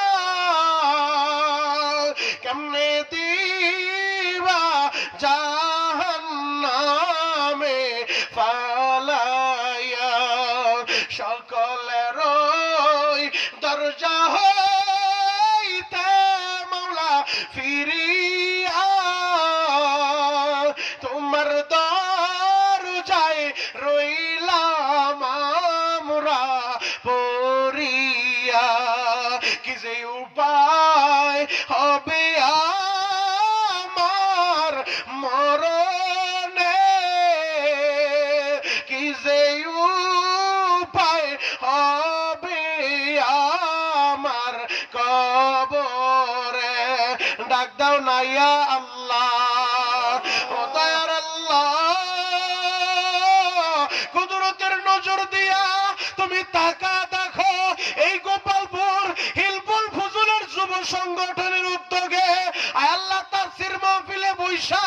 কেমনে দিবা জাহান্নামে ফালাইয়া, সকলের দরজা হইতে মাওলা ফিরিয়া তোমার দরজায় রইলাম আমরা পড়িয়া। কি যে উপায় হবে আমার মরণে, কি যে উপায় হবে আমার কবরে, ডাক দাও না ইয়া আল্লাহ। ও দয়ার আল্লাহ, কুদরতের নজর দিয়া তুমি তাকা দেখো এই গোপালপুর হিলপুল ফুজুলের যুব সংগঠনের উদ্যোগে আল্লাহ তাফসীর মাহফিলে বৈশা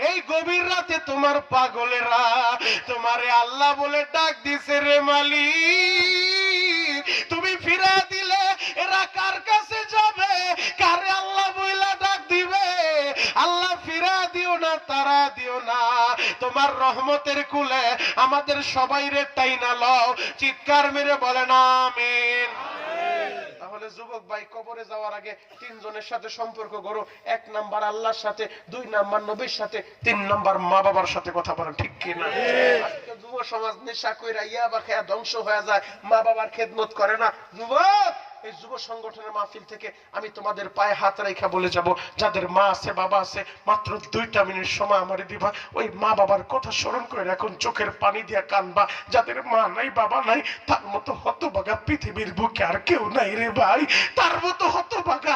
এই গভীর রাতে তোমার পাগলেরা তোমারে আল্লাহ বলে ডাক দিছে রে মালিক। তুমি ফিরা দিলে এরা কার কাছে যাবে, কারে আল্লাহ বইলা ডাক দিবে? আল্লাহ ফিরা দিও না, তারা দিও না, তোমার রহমতের কুলে আমাদের সবাই রে টাইনা লও। চিৎকার মেরে বলেন আমিন। বলে যুবক ভাই কবরে যাওয়ার আগে তিনজনের সাথে সম্পর্ক করো। 1 নাম্বার আল্লাহর সাথে, 2 নাম্বার নবীর সাথে, 3 নাম্বার মা বাবার সাথে। কথা বলেন ঠিক কি না? আজকে যুব সমাজ নেশা কইরা ইয়াবা খেয়া ধ্বংস হয়ে যায়, মা বাবার খেদমত করে না। যুবক, এই যুব সংগঠনের মাহফিল থেকে আমি তোমাদের পায়ে হাত রেখা বলে যাব, যাদের মা আছে বাবা আছে, মাত্র 2টা মিনিট সময় আমারে দিবা। ওই মা বাবার কথা স্মরণ করে এখন চোখের পানি দিয়া কানবা। যাদের মা নাই বাবা নাই, তার মতো হতভাগা পৃথিবীর বুকে আর কেউ নাই রে ভাই, তার মতো হতভাগা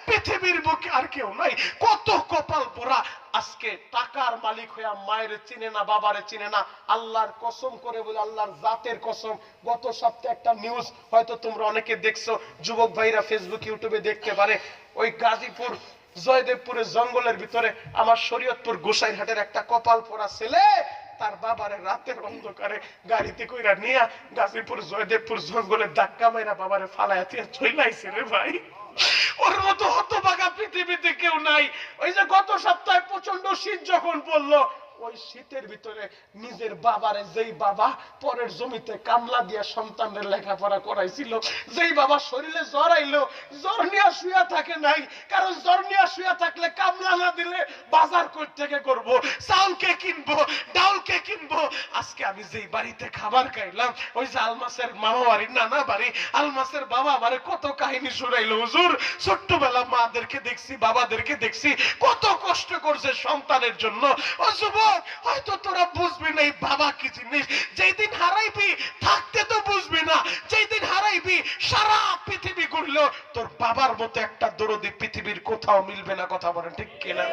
পৃথিবীর বুকে আর কেউ নাই। কত কপাল পোড়া আজকে টাকার মালিক হইয়া মায়ের চিনে না, বাবারে চিনে না। আল্লাহর কসম করে বলে, আল্লাহর জাতের কসম, গত সপ্তাহে একটা নিউজ হয়তো তোমরা অনেকে দেখছো, যুবক ভাইরা ফেসবুক ইউটিউবে দেখতে পারে। ওই গাজীপুর জয়দেবপুরের জঙ্গলের ভিতরে আমার শরীয়তপুর গোসাইরহাটের একটা কপাল পোড়া ছেলে তার বাবারে রাতের অন্ধকারে গাড়িতে কইরা নিয়ে গাজীপুর জয়দেবপুর জঙ্গলে ধাক্কা মাইরা বাবারে ফালাইয়া দিয়ে চলে আইছে রে ভাই। ওর মতো হতভাগা পৃথিবীতে কেউ নাই। ওই যে গত সপ্তাহে প্রচন্ড শীত যখন পড়লো, ওই শীতের ভিতরে নিজের বাবারে, যেই বাবা পরের জমিতে কামলা দিয়া সন্তানের লেখাপড়া করাইছিল, যেই বাবা শরীরে জ্বর আইলো, জ্বর নিয়ে শুয়া থাকে নাই, কারণ জ্বর নিয়ে শুয়া থাকলে কামলা না দিলে বাজার কই থেকে করবো, চাউল কে কিনবো, ডাউল কে কিনবো। আজকে আমি যেই বাড়িতে খাবার খাইলাম, ওই যে আলমাসের মামা বাড়ি, নানা বাড়ি, আলমাসের বাবা আমারে কত কাহিনী শুনাইলো। হুজুর, ছোট্টবেলা মাদেরকে দেখছি, বাবাদেরকে দেখছি কত কষ্ট করছে সন্তানের জন্য। ও যুবক, হয়তো তোরা বুঝবি না এই বাবা কি জিনিস। যেই দিন হারাইবি থাকতে তো বুঝবি না, যেই দিন হারাইবি সারা পৃথিবী ঘুরলেও তোর বাবার মতো একটা দরদি পৃথিবীর কোথাও মিলবে না। কথা বলেন ঠিক কিনা?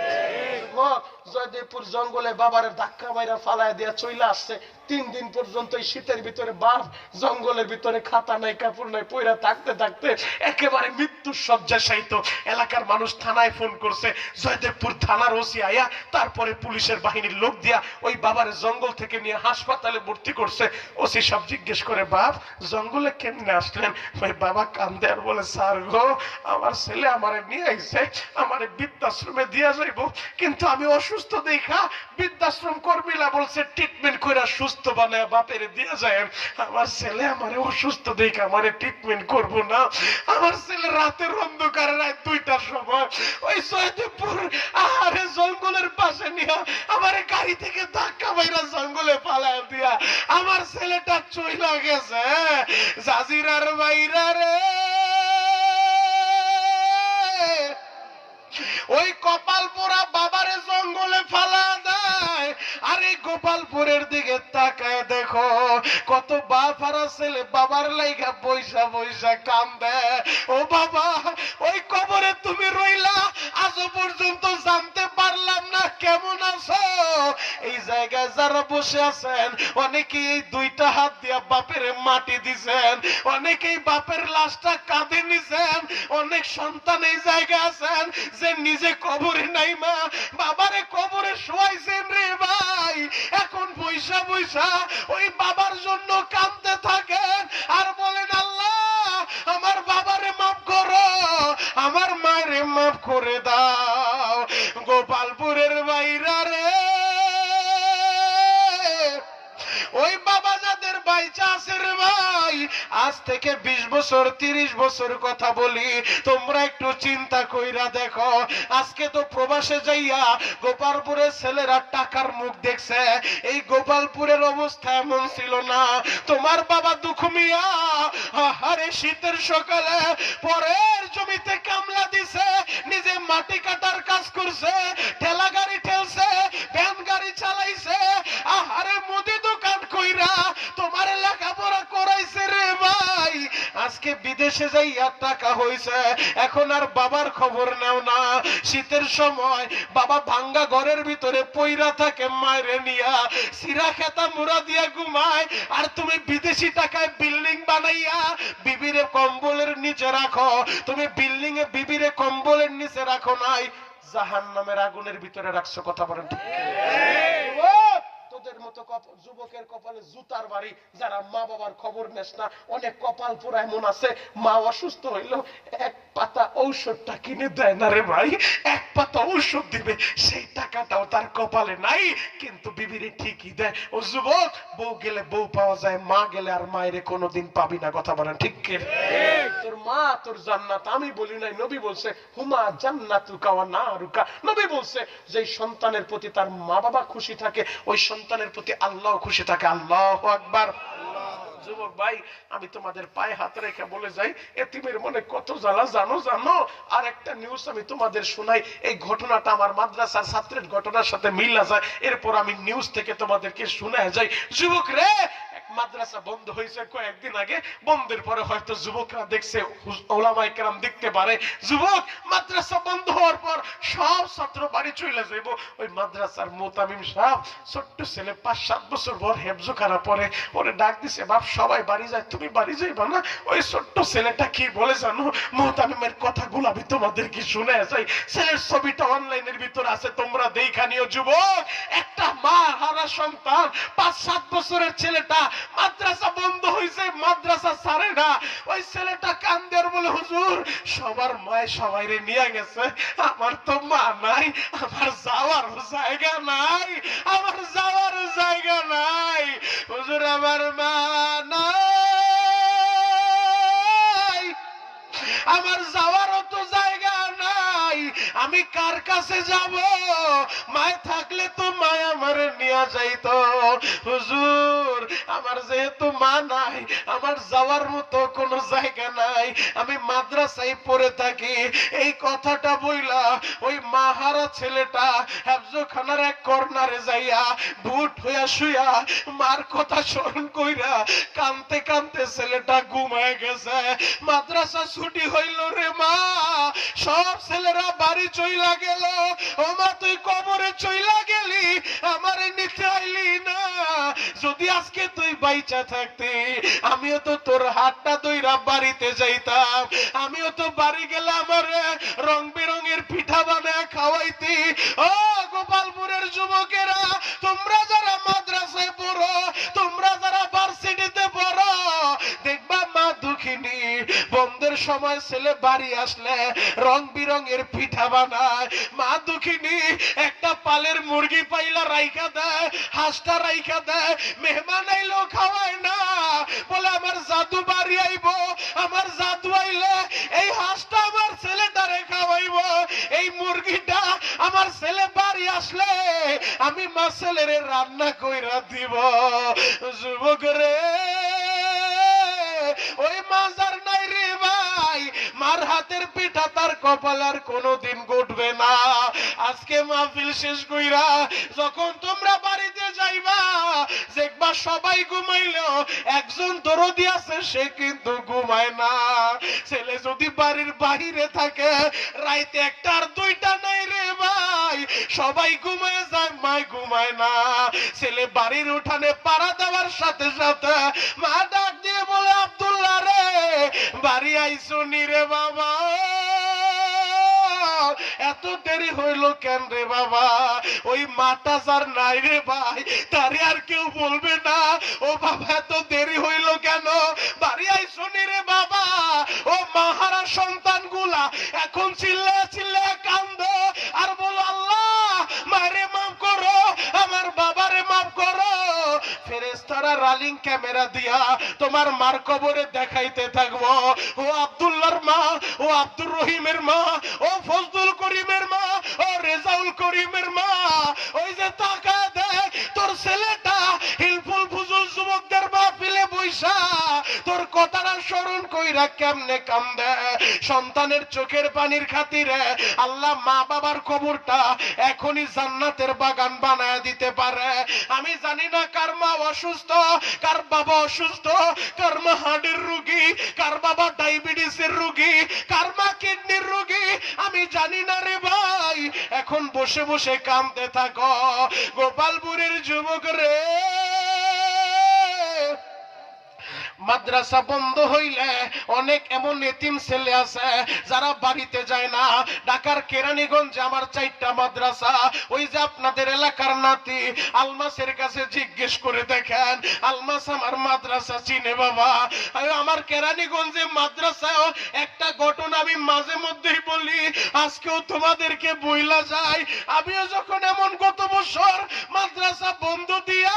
জয়দেবপুর জঙ্গলে বাবারে ধাক্কা মাইরা ফালায় দিয়া চইলা আসছে। 3 দিন পর্যন্ত এই শীতের ভিতরে বাপ জঙ্গলের ভিতরে খাতা নাই কাপড় নাই পয়রা থাকতে থাকতে একেবারে মৃত্যুর শয্যায় শায়িত। এলাকার মানুষ থানায় ফোন করছে, জয়দেবপুর থানার ওসি আয়া তারপরে পুলিশের বাহিনীর লোক দিয়া ওই বাবারে জঙ্গল থেকে নিয়ে হাসপাতালে ভর্তি করছে। ওসি সব জিজ্ঞেস করে, বাপ জঙ্গলে কেমনে আসলেন? ওই বাবা কান্দে আর বলে, স্যার গো, আমার ছেলে আমারে নিয়ে আইছে, আমারে বৃদ্ধাশ্রমে দিয়া যাইব, কিন্তু আমি অসুস্থ দেখা বৃদ্ধাশ্রম কর্মীরা বলছে ট্রিটমেন্ট কইরা সুস্থ বানায় বাপের দিয়া যায়। আমার ছেলে আমারে অসুস্থ দেখা আমারে ট্রিটমেন্ট করব না। আমার ছেলে রাতের অন্ধকারে রাত 2টার সময় ওই জয়দেবপুর আরে জঙ্গলের পাশে নিয়ে আমারে গাড়ি থেকে ধাক্কা মাইরা জঙ্গলে পালায় দিয়া আমার ছেলেটা চইলা গেছে জাজিরার বাইরা রে। ওই কপাল পোড়া বাবারে জঙ্গলে ফালা দেয়, আর এই গোপালপুরের দিকে তাকায় দেখো কত বাপ আর ছেলে বাবার লাইগা পয়সা পয়সা কান্দে। ও বাবা, ওই কবরে তুমি রইলা, আজও পর্যন্ত জানতে পারলাম না কেমন আছো। এই জায়গায় যারা বসে আছেন অনেকেই এই 2টা হাত দিয়া বাপের মাটি দিছেন, অনেকেই বাপের লাশটা কাঁধে নিছেন, অনেক সন্তান এই জায়গায় আছেন যে নিজে কবরে নাই মা বাবারে কবরে শোয়াইছেন রে ভাই। এখন পয়সা পয়সা ওই বাবার জন্য কাঁদতে থাকেন আর বলেন, আল্লাহ আমার বাবারে মাফ করো, আমার মায়েরে মাফ করে দাও। গোপালপুরের বাইরা রে, ওই বাবা যাদের বাইচা আছে রে ভাই, আজ থেকে 20 বছর 30 বছর কথা বলি, তোমরা একটু চিন্তা কইরা দেখো। আজকে তো প্রবাসে যাইয়া গোপালপুরের ছেলেরা টাকার মুখ দেখছে, এই গোপালপুরের অবস্থা এমন ছিল না। তোমার বাবা দুঃখ মিয়া আরে শীতের সকালে পরের জমিতে কামলা দিছে, নিজে মাটি কাটার কাজ করছে, ঠেলা গাড়ি ঠেলছে, ভ্যান গাড়ি চালাইছে, আরে মুদি দোকান কইরা তোমার লেখাপড়া করাইছে রে ভাই। আজকে বিদেশে যাইয়া টাকা হইছে, এখন আর বাবার খবর নাও না। শীতের সময় বাবা ভাঙ্গা ঘরের ভিতরে পইরা থাকে মায়েরে নিয়া, সিরা খেতা মুড়া দিয়া ঘুমায়, আর তুমি বিদেশি টাকায় বিল্ডিং বানাইয়া বিবিরে কম্বলের নিচে রাখো। তুমি বিল্ডিং এ বিবিরে কম্বলের নিচে রাখো নাই, জাহান্নামের আগুনের ভিতরে রাখছো। কথা বলেন ঠিক? তোদের মতো যুবকের কপালে জুতার বাড়ি, যারা মা বাবার খবর নেস না। অনেক কপাল পোড়া এমন আছে, মা অসুস্থ হইলো পাতা ঔষধটা কিনে দেয় না রে ভাই, এক পাতা ঔষধ দিবে সেই টাকাটাও তার কপালে নাই, কিন্তু বিবিরে ঠিকই দেয়। ও যুবক, বউ গেলে বউ পাওয়া যায়, মা গেলে আর মায়ের কোনোদিন পাবি না, কথা বলেন ঠিক কি? তোর মা তোর জান্নাত। আমি বলি নাই, নবী বলছে হুমা জান্নাতুকা ওয়া নারুকা। নবী বলছে যে সন্তানের প্রতি তার মা বাবা খুশি থাকে, ওই সন্তানের প্রতি আল্লাহ খুশি থাকে। আল্লাহু আকবার। যুবক ভাই, আমি তোমাদের পায়ে হাত রেখে বলে যাই, এতিমের মনে কত জ্বালা জানো জানো। আর একটা নিউজ আমি তোমাদের শোনাই, এই ঘটনাটা আমার মাদ্রাসার ছাত্রের ঘটনার সাথে মিল না যায়, এরপর আমি নিউজ থেকে তোমাদেরকে শোনায় যাই। যুবক রে, মাদ্রাসা বন্ধ হয়েছে কয়েকদিন আগে, বন্ধের পরে হয়তো যুবকরা দেখছে, ওলামায়ে কেরাম দেখতে পারে, যুবক মাদ্রাসা বন্ধ হওয়ার পর সব ছাত্র বাড়ি চলে যাইব। ওই মাদ্রাসার মুতামিম সাহেব ছোট্ট ছেলে 5-7 বছর পর হেফজ খানা পড়ে, ওরে ডাক দিছে, বাপ সবাই বাড়ি যায়, তুমি বাড়ি যাইবা না? ওই ছোট্ট ছেলেটা কি বলে জানো? মুতামিমের কথাগুলো আমি তোমাদেরকে শুনে যাই, ছেলের ছবিটা অনলাইনের ভিতর আছে, তোমরা দেখা নিও। যুবক, একটা মা হারা সন্তান, 5-7 বছরের ছেলেটা, মাদ্রাসা বন্ধ হয়েছে, মাদ্রাসা ছাড়ে না। ওই ছেলেটা কান্দে আর বলে, হুজুর সবার মায় সবাইরে নিয়ে গেছে, আমার তো মা নাই, আমার যাওয়ার জায়গা নাই, আমার যাওয়ার জায়গা নাই, হুজুর আমার মা নাই, আমার যাওয়ারও তো জায়গা নাই, আমি কার কাছে যাব? মায় থাকলে তো মায় আমার নিয়ে যাইতো। হুজুর আমার যেহেতু মা নাই, আমার যাওয়ার মতো কোনো জায়গা নাই, আমি মাদ্রাসায় পড়ে থাকি। এই কথাটা বইলা ওই মাহারা ছেলেটা হেফজখানার এক কর্নারে যাইয়া বুট হইয়া শুইয়া মার কথা স্মরণ কইরা কানতে কানতে ছেলেটা ঘুমায় গেছে। মাদ্রাসা ছুটি হইল রে মা, সব ছেলেরা বাড়ি চইলা গেল, ও মা তুই কবরে চইলা গেলি, আমারে নিতে আইলি না। যদি আজকে তুই বাইচা থাকতি, আমিও তো তোর হাতটা ধইরা বাড়িতে যাইতাম, আমিও তো বাড়ি গেলে আমার রং বেরঙের পিঠা বানায় খাওয়াইতি। ও গোপালপুরের যুবকেরা, তোমরা যারা মাদ্রাসায় পড়ো, তোমরা যারা ভার্সিটিতে পড়ো, দেখবা মা দুঃখিনী বন্ধের সময় ছেলে বাড়ি আসলে রং বিরঙের পিঠা বানায়। মা দুঃখিনী একটা পালের মুরগি পাইলা রাইখা দেয়, হাঁসটা রাইখা দেয়, মেহমান আইলো খাওয়ায় না, বলে আমার জাদু বাড়ি আইব, আমার জাদু আইলে এই হাঁসটা আমার ছেলেটারে খাওয়াইব, এই মুরগিটা আমার ছেলে বাড়ি আসলে আমি মা ছেলেরে রান্না কইরা দিব। যুবক রে, ওই মাজার নাই রে ভাই, মার হাতের পিঠা তার কপাল আর কোনোদিন ঘটবে না। আজকে মাহফিল শেষ কইরা যখন তোমরা বাড়িতে যাইবা, দেখবা সবাই ঘুমাইলেও একজন দরদি আছে, সে কিন্তু ঘুমায় না। ছেলে যদি বাড়ির বাহিরে থাকে, রাইতে 1টা আর 2টা নাই রে ভাই, সবাই ঘুমায় যায়, মা ঘুমায় না। ছেলে বাড়ির উঠানে পাড়া দেওয়ার সাথে সাথে মা ডাক দিয়ে বলে, আব্দুল্লাহ রে বাড়ি আইসো নি রে বাবা? এত দেরি হইল কেন রে বাবা? ওই মাটা যার নাই রে ভাই, তারে আর কেউ বলবে না, ও বাবা এত দেরি হইল কেন, বাড়ি আইসো নি রে বাবা? ও মাহারা সন্তান গুলা এখন চিল্লা চিল্লা কান্দো আর বলো, আল্লাহ মারে মাফ করো, আমার বাবারে মাফ করো। ফেরেশতারা রালিং ক্যামেরা দিয়া তোমার মার কবরে দেখাইতে থাকবো, ও আব্দুল্লাহর মা, ও আব্দুর রহিমের মা, ও ফজলুল করিমের মা, ও রেজাউল করিমের মা, ওই যে টাকা দেয় তোর ছেলেটা হিলফুল ফুজুল যুবকদের মাহফিলে বইসা তোর কথাটা স্মরণ কইরা কেমনে কান্দে। সন্তানের চোখের পানির খাতিরে আল্লাহ মা বাবার কবরটা এখনই জান্নাতের বাগান বানায় দিতে পারে। আমি জানি না কার মা অসুস্থ, কার বাবা অসুস্থ, কার মা হার্টের রোগী, কার বাবা ডায়াবেটিসের রোগী, কার মা কিডনির রোগী, আমি জানি না রে ভাই। এখন বসে বসে কাঁদতে থাকো। গোপালপুরের যুবক রে, মাদ্রাসা বন্ধ হইলে অনেক এমন এতিম ছেলে আছে যারা বাড়িতে যায় না। ঢাকার কেরানীগঞ্জে আমার 4টা মাদ্রাসা। ওই যে আপনাদের এলাকার নাতি আলমাসের কাছে জিজ্ঞেস করে দেখেন, আলমাস আমার মাদ্রাসা চিনে বাবা। আমার কেরানীগঞ্জে মাদ্রাসায় একটা ঘটনা আমি মাঝে মধ্যেই বলি, আজকেও তোমাদেরকে বইলা যায়। আমিও যখন এমন গত বছর মাদ্রাসা বন্ধ দিয়া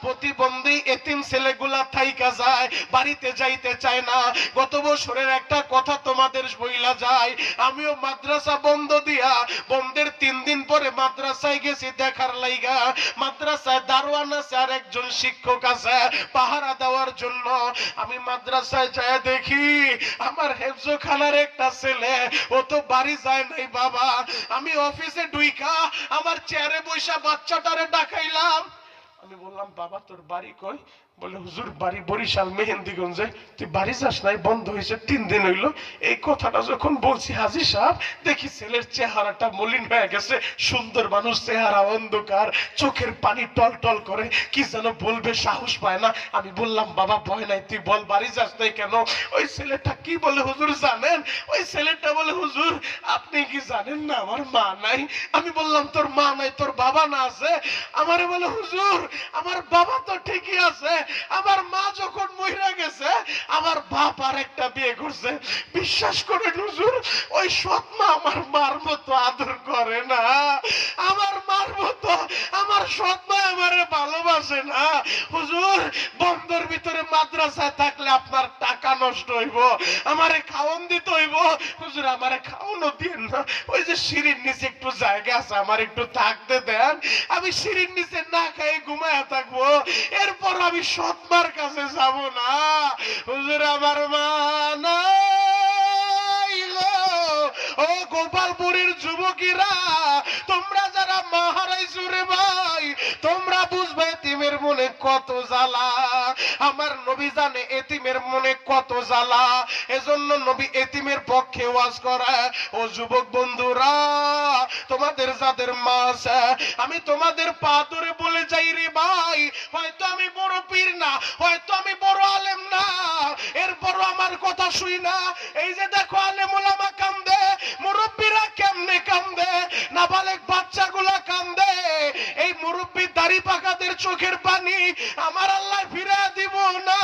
প্রতিবন্ধী এতিম ছেলেগুলা থাইকা যায়, বাড়িতে যাইতে চায় না। গত বছরের একটা কথা তোমাদের বইলা যায়, আমিও মাদ্রাসা বন্ধ দিয়া বন্ধের 3 দিন পরে মাদ্রাসায় গেছি দেখার লাইগা। মাদ্রাসায় দারোয়ান আছে আর একজন শিক্ষক আছে পাহারা দেওয়ার জন্য। আমি মাদ্রাসায় যায় দেখি আমার হেফজখানার একটা ছেলে, ও তো বাড়ি যায় নাই বাবা। আমি অফিসে ঢুইকা আমার চেয়ারে বৈশা বাচ্চাটারে ডাকাইলাম। আমি বললাম বাবা তোর বাড়ি কই? বলে হুজুর বাড়ি বরিশাল মেহেন্দিগঞ্জে। তুই বাড়ি যাস নাই? বন্ধ হয়েছে 3 দিন হইল। এই কথাটা যখন বলছি হাজী সাহেব, দেখি ছেলের চেহারাটা মলিন হয়ে গেছে। সুন্দর মানুষ, চেহারা অন্ধকার, চোখের পানি টল টল করে, কি যেন বলবে সাহস পায় না। আমি বললাম বাবা ভয় নাই, তুই বল বাড়ি যাস নাই কেন? ওই ছেলেটা কি বলে হুজুর জানেন? ওই ছেলেটা বলে হুজুর আপনি কি জানেন না আমার মা নাই? আমি বললাম তোর মা নাই, তোর বাবা না আছে? আমারে বলে হুজুর আমার বাবা তো ঠিকই আছে, আমার মা যখন মইরা গেছে আমার বাপ আর একটা বিয়ে করছে। বিশ্বাস করেন হুজুর, ওই সৎ মা আমার মার মতো আদর করে না, আমার মার মতো আমার সৎ মা আমারে ভালোবাসে না। হুজুর বন্দর ভিতরে মাদ্রাসায় থাকলে আপনার টাকা নষ্ট হইব, আমারে খাওন দিতে হইব। হুজুর আমারে খাওয়ানো দিন না, ওই যে সিঁড়ির নিচে একটু জায়গা আছে আমার একটু থাকতে দেন, আমি সিঁড়ির নিচে না খাই ঘুমায় থাকবো, এরপর আমি সৎমার কাছে যাব না। হুজুর আমার মা নাই গো। ও গোপালপুরের যুবকেরা, তোমরা যারা মা হারাইছো রে ভাই, তোমরা বুঝবে এতিমের মনে কত জ্বালা। আমার নবী জানে এতিমের মনে কত জ্বালা, এজন্য নবী এতিমের পক্ষে ওয়াজ করে। ও যুবক বন্ধুরা, তোমাদের যাদের মা আছে, আমি তোমাদের পা ধরে বলে যাই রে ভাই, হয়তো আমি বড় পীর না, হয়তো আমি বড় আলেম না, এরপরও আমার কথা শুই না। এই যে দেখো আলেম ওলামা কান্দে, মুরব্বীরা কেমনে কান্দে, নাবালেক বাচ্চাগুলা কান্দে, এই মুরব্বী দাড়ি পাকাদের চোখের পানি আমার আল্লাহ ফিরে দিব না।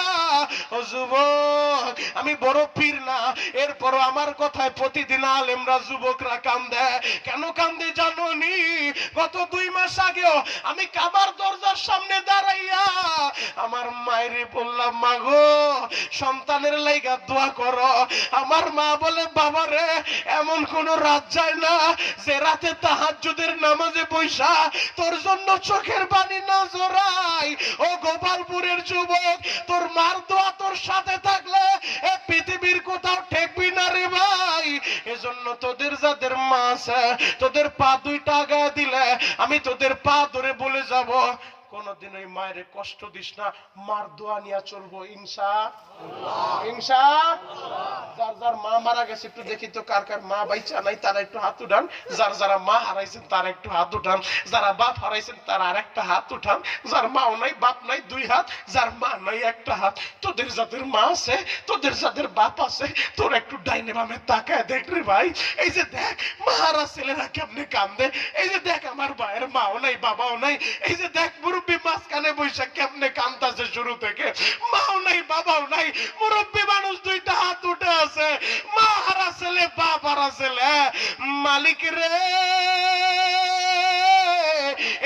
ও যুবক, আমি বড় পীর না, এরপরও আমার কথায় প্রতিদিন আলেমরা যুবকরা কান্দে। কেন কান্দে জানো নি? গত 2 মাস আগেও আমি কাবার দরজার সামনে দাঁড়াইয়া আমার মায়েরে বললাম মা গো সন্তানের লাইগা দোয়া করো। আমার মা বলে বাবা রে, এমন কোন রাত যায় না যে রাতে তাহাজ্জুদের নামাজে বইসা তোর জন্য চোখের পানি না জোরাই। ও গোপালপুরের যুবক, তোর মার দোয়া তোর সাথে থাকলে এ পৃথিবীর কোথাও ঠেকবি না রে ভাই। এজন্য তোদের যাদের মা আছে, তোদের পা 2টা আগায় দিলে আমি তোদের পা ধরে বলে যাব, কোনদিন ওই মায়ের কষ্ট দিস না, মার দোয়া নিয়ে চলবো ইনশাআল্লাহ। ইনশাআল্লাহ। যার যার মা মারা গেছে একটু দেখি তো কার কার মা বাইচা নাই, তারা একটু হাত উঠান। যারা মা হারাইছেন তারা একটু হাত উঠান। যারা বাপ হারাইছেন তারা আরেকটা হাত উঠান। যার মাও নাই বাপ নাই 2 হাত, যার মা নাই 1টা হাত। তোদের যাদের মা আছে, তোদের যাদের বাপ আছে, তোর একটু ডাইনে বামে তাকায় দেখ রে ভাই। এই যে দেখ মারা ছেলেরা কেমনে কান্দে, এই যে দেখ আমার ভাইয়ের মাও নাই বাবাও নাই, এই যে দেখ মুরব্বী মাঝখানে বৈশাখ কেমনে কান্দাছে শুরু থেকে, মাও নাই বাবাও নাই, মুরব্বী মানুষ 2টা হাত উঠে আছে। মা হারা ছেলে বাপ হারা ছেলে, মালিক রে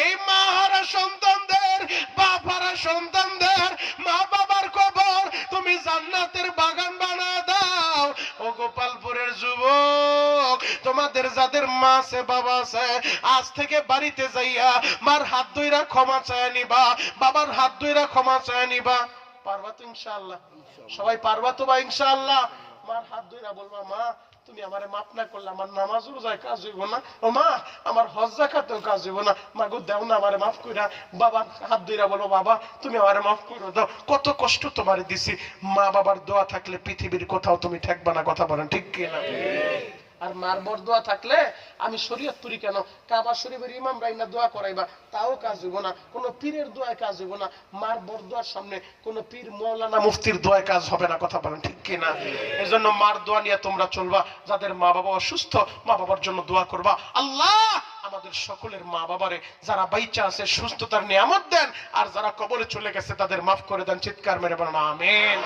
এই মা হারা সন্তানদের, বাপ হারা সন্তানদের, মা বাবার কবর তুমি জান্নাতের বাগান বানা দাও। ও গোপালপুরের যুবক, তোমাদের যাদের মা আছে বাবা আছে, আজ থেকে বাড়িতে যাইয়া মার হাত ধইরা ক্ষমা চায় নিবা, বাবার হাত ধইরা ক্ষমা চায় নিবা। পারবা তো ইনশাআল্লাহ? সবাই পারবা তো বা ইনশাআল্লাহ? মার হাত ধইরা বলবা মা তুমি আমারে মাফ না করলে আমার নামাজ রোজায় কাজ হইব না, ও মা আমার হজ যাকাতেও কাজ হইব না, মা গো দাও না আমারে মাফ কইরা। বাবার হাত ধইরা বলো বাবা তুমি আমারে মাফ করে দাও, কত কষ্ট তোমারে দিছি। মা বাবার দোয়া থাকলে পৃথিবীর কোথাও তুমি ঠেকবা না, কথা বলেন ঠিক কি না? আর মার বরদোয়া থাকলে আমি শরীয়ত তুরি কেন, কাবা শরীফের ইমাম রাইনা দোয়া করাইবা তাও কাজ হইব না, কোন পীরের দোয়ায় কাজ হইব না, মার বরদোয়ার সামনে কোন পীর মৌলানা মুফতির দোয়ায় কাজ হবে না। কথা বলেন ঠিক কিনা? এজন্য মার দোয়া নিয়ে তোমরা চলবা। যাদের মা বাবা অসুস্থ, মা বাবার জন্য দোয়া করবা। আল্লাহ আমাদের সকলের মা বাবারে যারা বাইচা আছে সুস্থতার নিয়ামত দেন, আর যারা কবরে চলে গেছে তাদের মাফ করে দেন। চিৎকার মেরে বলেন আমিন।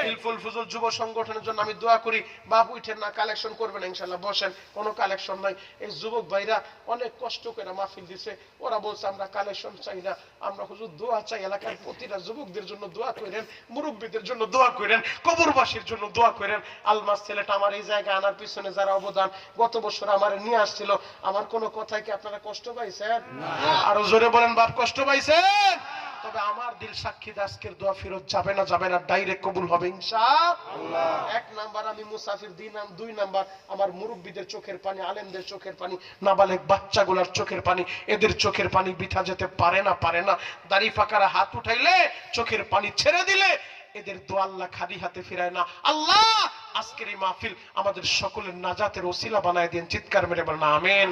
হিলফুল ফুজুল যুব সংগঠনের জন্য আমি দোয়া করি। বাপ উঠেন না, কালেকশন করবেন ইনশাআল্লাহ, বসেন, কোনো কালেকশন নাই। এই যুবক ভাইরা অনেক কষ্ট করে মাহফিল দিছে, ওরা বলছে আমরা কালেকশন চাই না, আমরা হুজুর দোয়া চাই। এলাকার প্রতিটা যুবকদের জন্য দোয়া করেন, মুরব্বীদের জন্য দোয়া করেন, কবরবাসীর জন্য দোয়া করেন। আলমাস ছেলেটা আমার এই জায়গায় আনার পিছনে যারা অবদান, গত বছর আমার নিয়ে আসছিল, আমার কোনো কথায় কি আপনারা কষ্ট পাইছেন? আরো জোরে বলেন বাপ, কষ্ট পাইছেন? তবে আমার দিল সাক্ষী আজকের দোয়া ফেরত যাবে না, যাবে না, ডাইরেক্ট কবুল হবে ইনশাআল্লাহ। এক নাম্বার আমি মুসাফির, দুই নাম্বার আমার মুরব্বীদের চোখের পানি, আলেমদের চোখের পানি, নাবালেগ বাচ্চাগুলার চোখের পানি, এদের চোখের পানি বৃথা যেতে পারে না, পারে না। দাড়ি ফাঁকারা হাত উঠাইলে, চোখের পানি ছেড়ে দিলে এদের দোয়া আল্লাহ খালি হাতে ফিরায় না। আল্লাহ আজকের এই মাহফিল আমাদের সকলের নাজাতের ওসিলা বানায় দেন। চিৎকার মেরে বলেন আমিন।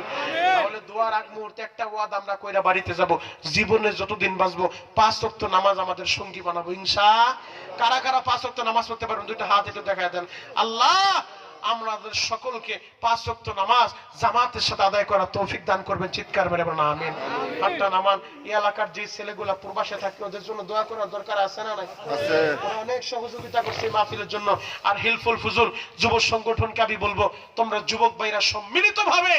তাহলে দোয়ার আগ মুহূর্তে একটা ওয়াদা আমরা কইরা বাড়িতে যাব, জীবনে যতদিন বাঁচবো 5 ওয়াক্ত নামাজ আমাদের সঙ্গী বানাবো ইনশাআল্লাহ। কারা কারা 5 ওয়াক্ত নামাজ পড়তে পারবেন দুইটা হাত একটু দেখায় দেন। আল্লাহ আমাদের সকলকে 5 ওয়াক্ত নামাজ জামাতের সাথে আদায় করার তৌফিক দান করবেন। চিৎকার মেরে বলেন আমিন। হাতটা নামান। এই এলাকার যে ছেলেগুলা প্রবাসে থাকে ওদের জন্য দোয়া করার দরকার আছে না নাই? আছে। ওরা অনেক সহযোগিতা করছে মাহফিলের জন্য। আর হিলফুল ফুজুল যুব সংগঠনকে আমি বলবো, তোমরা যুবক ভাইরা সম্মিলিতভাবে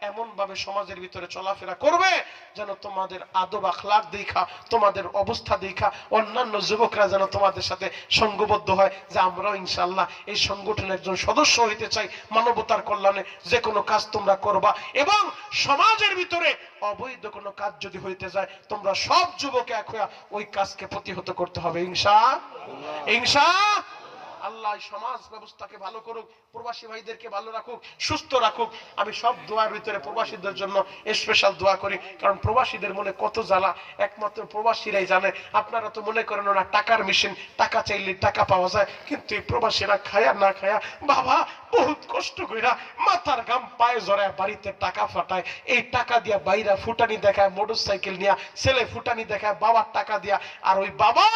এমন ভাবে সমাজের ভিতরে চলাফেরা করবে যেন তোমাদের আদব আখলাক দেখা, তোমাদের অবস্থা দেখা অন্যান্য যুবকরা যেন তোমাদের সাথে সঙ্গবদ্ধ হয়, যে আমরাও ইনশাআল্লাহ এই সংগঠনের একজন সদস্য হইতে চাই। মানবতার কল্যাণে যে কোনো কাজ তোমরা করবা, এবং সমাজের ভিতরে অবৈধ কোনো কাজ যদি হইতে যায়, তোমরা সব যুবক এক হয়ে ওই কাজকে প্রতিহত করতে হবে ইনশাআল্লাহ। ইনশাআল্লাহ আল্লাহ সমাজ ব্যবস্থাকে ভালো করুক, প্রবাসী ভাইদেরকে ভালো রাখুক, সুস্থ রাখুক। আমি সব দোয়ার ভিতরে প্রবাসীদের জন্য স্পেশাল দোয়া করি, কারণ প্রবাসীদের মনে কত জ্বালা একমাত্র প্রবাসীরাই জানে। আপনারা তো মনে করেন না টাকার মেশিন, টাকা চাইলে টাকা পাওয়া যায়, কিন্তু এই প্রবাসীরা খায়া না খায়া বাবা বহুত কষ্ট কইরা মাথার ঘাম পায়ে জড়ায় বাড়িতে টাকা ফাটায়। এই টাকা দিয়া বাইরা ফুটানি দেখায়, মোটরসাইকেল নিয়া ছেলে ফুটানি দেখায় বাবার টাকা দিয়া, আর ওই বাবা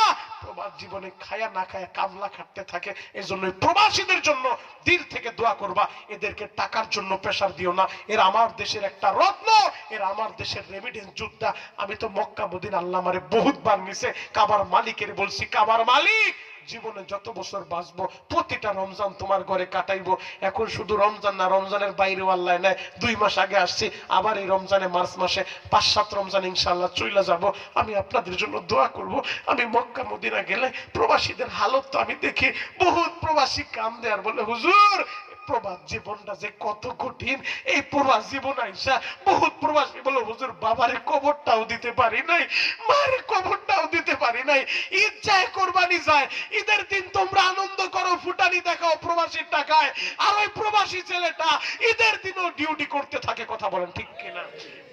প্রবাস জীবনে খায়া না খায়া কামলা খাটতে থাকে। এই জন্য প্রবাসীদের জন্য দিল থেকে দোয়া করবা, এদেরকে টাকার জন্য প্রেসার দিও না। এরা আমার দেশের একটা রত্ন, এরা আমার দেশের রেমিডেন্স যোদ্ধা। আমি তো মক্কা মদিনা আল্লাহ আমারে বহুতবার নিছে, কাবার মালিকের বলছি, কাবার মালিক জীবনে যত বছর বাঁচবো প্রতিটা রমজান তোমার ঘরে কাটাইবো। এখন শুধু রমজান না, রমজানের বাইরেও আল্লাহ নেয়। 2 মাস আগে আসছি, আবার এই রমজানে মার্চ মাসে 5-7 রমজান ইনশাআল্লাহ চইলা যাব। আমি আপনাদের জন্য দোয়া করব। আমি মক্কা মদিনা গেলে প্রবাসীদের হালত তো আমি দেখি, বহুত প্রবাসী কান্দে আর বলে হুজুর প্রবাস জীবনটা যে কত কঠিন। এই প্রবাস জীবন আইসা বহুত প্রবাসী বলে হুজুর বাবারে কবরটাও দিতে পারি নাই, মারে কবরটাও দিতে পারি নাই। ঈদ যায়, কোরবানি যায়, ঈদের দিন তোমরা আনন্দ করো, ফুটানি দেখাও প্রবাসীর টাকায়, আর ওই প্রবাসী ছেলেটা ঈদের দিনও ডিউটি করতে থাকে। কথা বলেন ঠিক কিনা?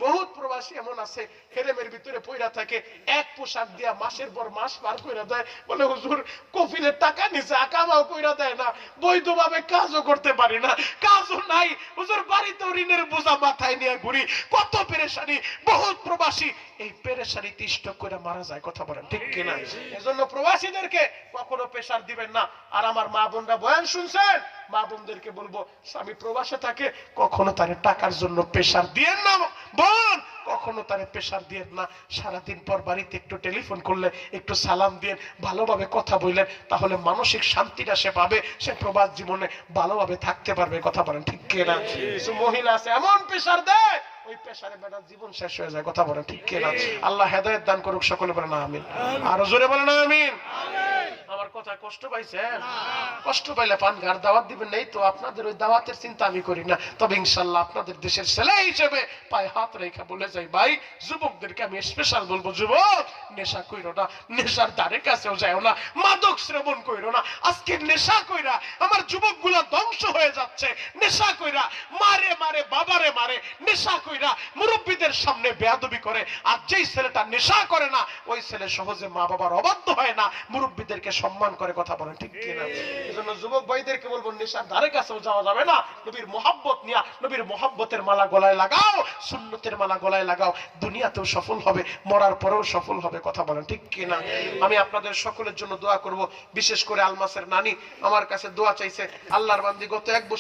বহুত প্রবাসী এমন আছে হেরেমের ভিতরে পয়রা থাকে, এক পোশাক দিয়া মাসের পর মাস পার কইরা দেয়, বলে হুজুর কফিলের টাকা নিছে, আকামাও কইরা দেয় না, বৈধভাবে কাজও করতে পারি না, কাজও নাই হুজুর, বাড়িতে ঋণের বোঝা মাথায় নিয়ে ঘুরি, কত পেরেশানি। বহুত প্রবাসী এই পেরেশানিতে স্টক করে মারা যায়। কথা বলেন ঠিক কিনা? এজন্য প্রবাসীদেরকে কখনো প্রেসার দিবেন না। আর আমার মা বোনরা বয়ান শুনছেন, মা বোনদেরকে বলবো স্বামী প্রবাসে থাকে, কখনো তার টাকার জন্য প্রেসার দিয়েন না। বোন কখনো তারে প্রেসার দিয়েন না। সারাদিন পর বাড়িতে একটু টেলিফোন করলে একটু সালাম দিয়ে ভালোভাবে কথা বললেন, তাহলে মানসিক শান্তিটা সে পাবে, সে প্রবাস জীবনে ভালোভাবে থাকতে পারবে। কথা বলেন ঠিক কিনা? কিছু মহিলা আছে এমন প্রেসার দেয়, ওই প্রেসারে বেটার জীবন শেষ হয়ে যায়। কথা বলেন ঠিক কিনা? আল্লাহ হেদায়েত দান করুক, সকলে বলেন আমিন। আর জোরে বলেন আমিন। আমার কথা কষ্ট পাইছেন? কষ্ট পাইলে পান গার দাওয়াত দিবেন, নেই তো আপনাদের ওই দাওয়াতের চিন্তা আমি করি না। তবে ইনশাআল্লাহ আপনাদের দেশের ছেলে হিসেবে পায়ে হাত রেখে বলে যাই, ভাই যুবকদেরকে আমি স্পেশাল বলবো, যুবক নেশা কইরো না, নেশার ধারে কাছেও যাও না, মাদক সেবন কইরো না। আজকে নেশা কইরা আমার যুবকগুলা ধ্বংস হয়ে যাচ্ছে। নেশা কইরা মারে মারে বাবারে মারে, নেশা কইরা মুরব্বীদের সামনে বেয়াদবি করে। আর যেই ছেলেটা নেশা করে না ওই ছেলে সহজে মা বাবার অবাধ্য হয় না, মুরব্বীদেরকে সম্মান করে। কথা বলেন ঠিক কিনা? এজন্য যুবক ভাইদেরকে বলবো নেশার ধারে কাছেও যাওয়া যাবে না। নবীর মোহাব্বত নিয়া নবীর মোহাব্বতের মালা গলায় লাগাও, সুন্নতের মালা গলায় লাগাও, দুনিয়াতেও সফল হবে, মরার পরেও সফল হবে। কথা বলেন ঠিক কিনা? আমি আপনাদের সকলের জন্য দোয়া করব, বিশেষ করে আলমাসের নানি আমার কাছে দোয়া চাইছে। আল্লাহর বান্দি গত 1 বছর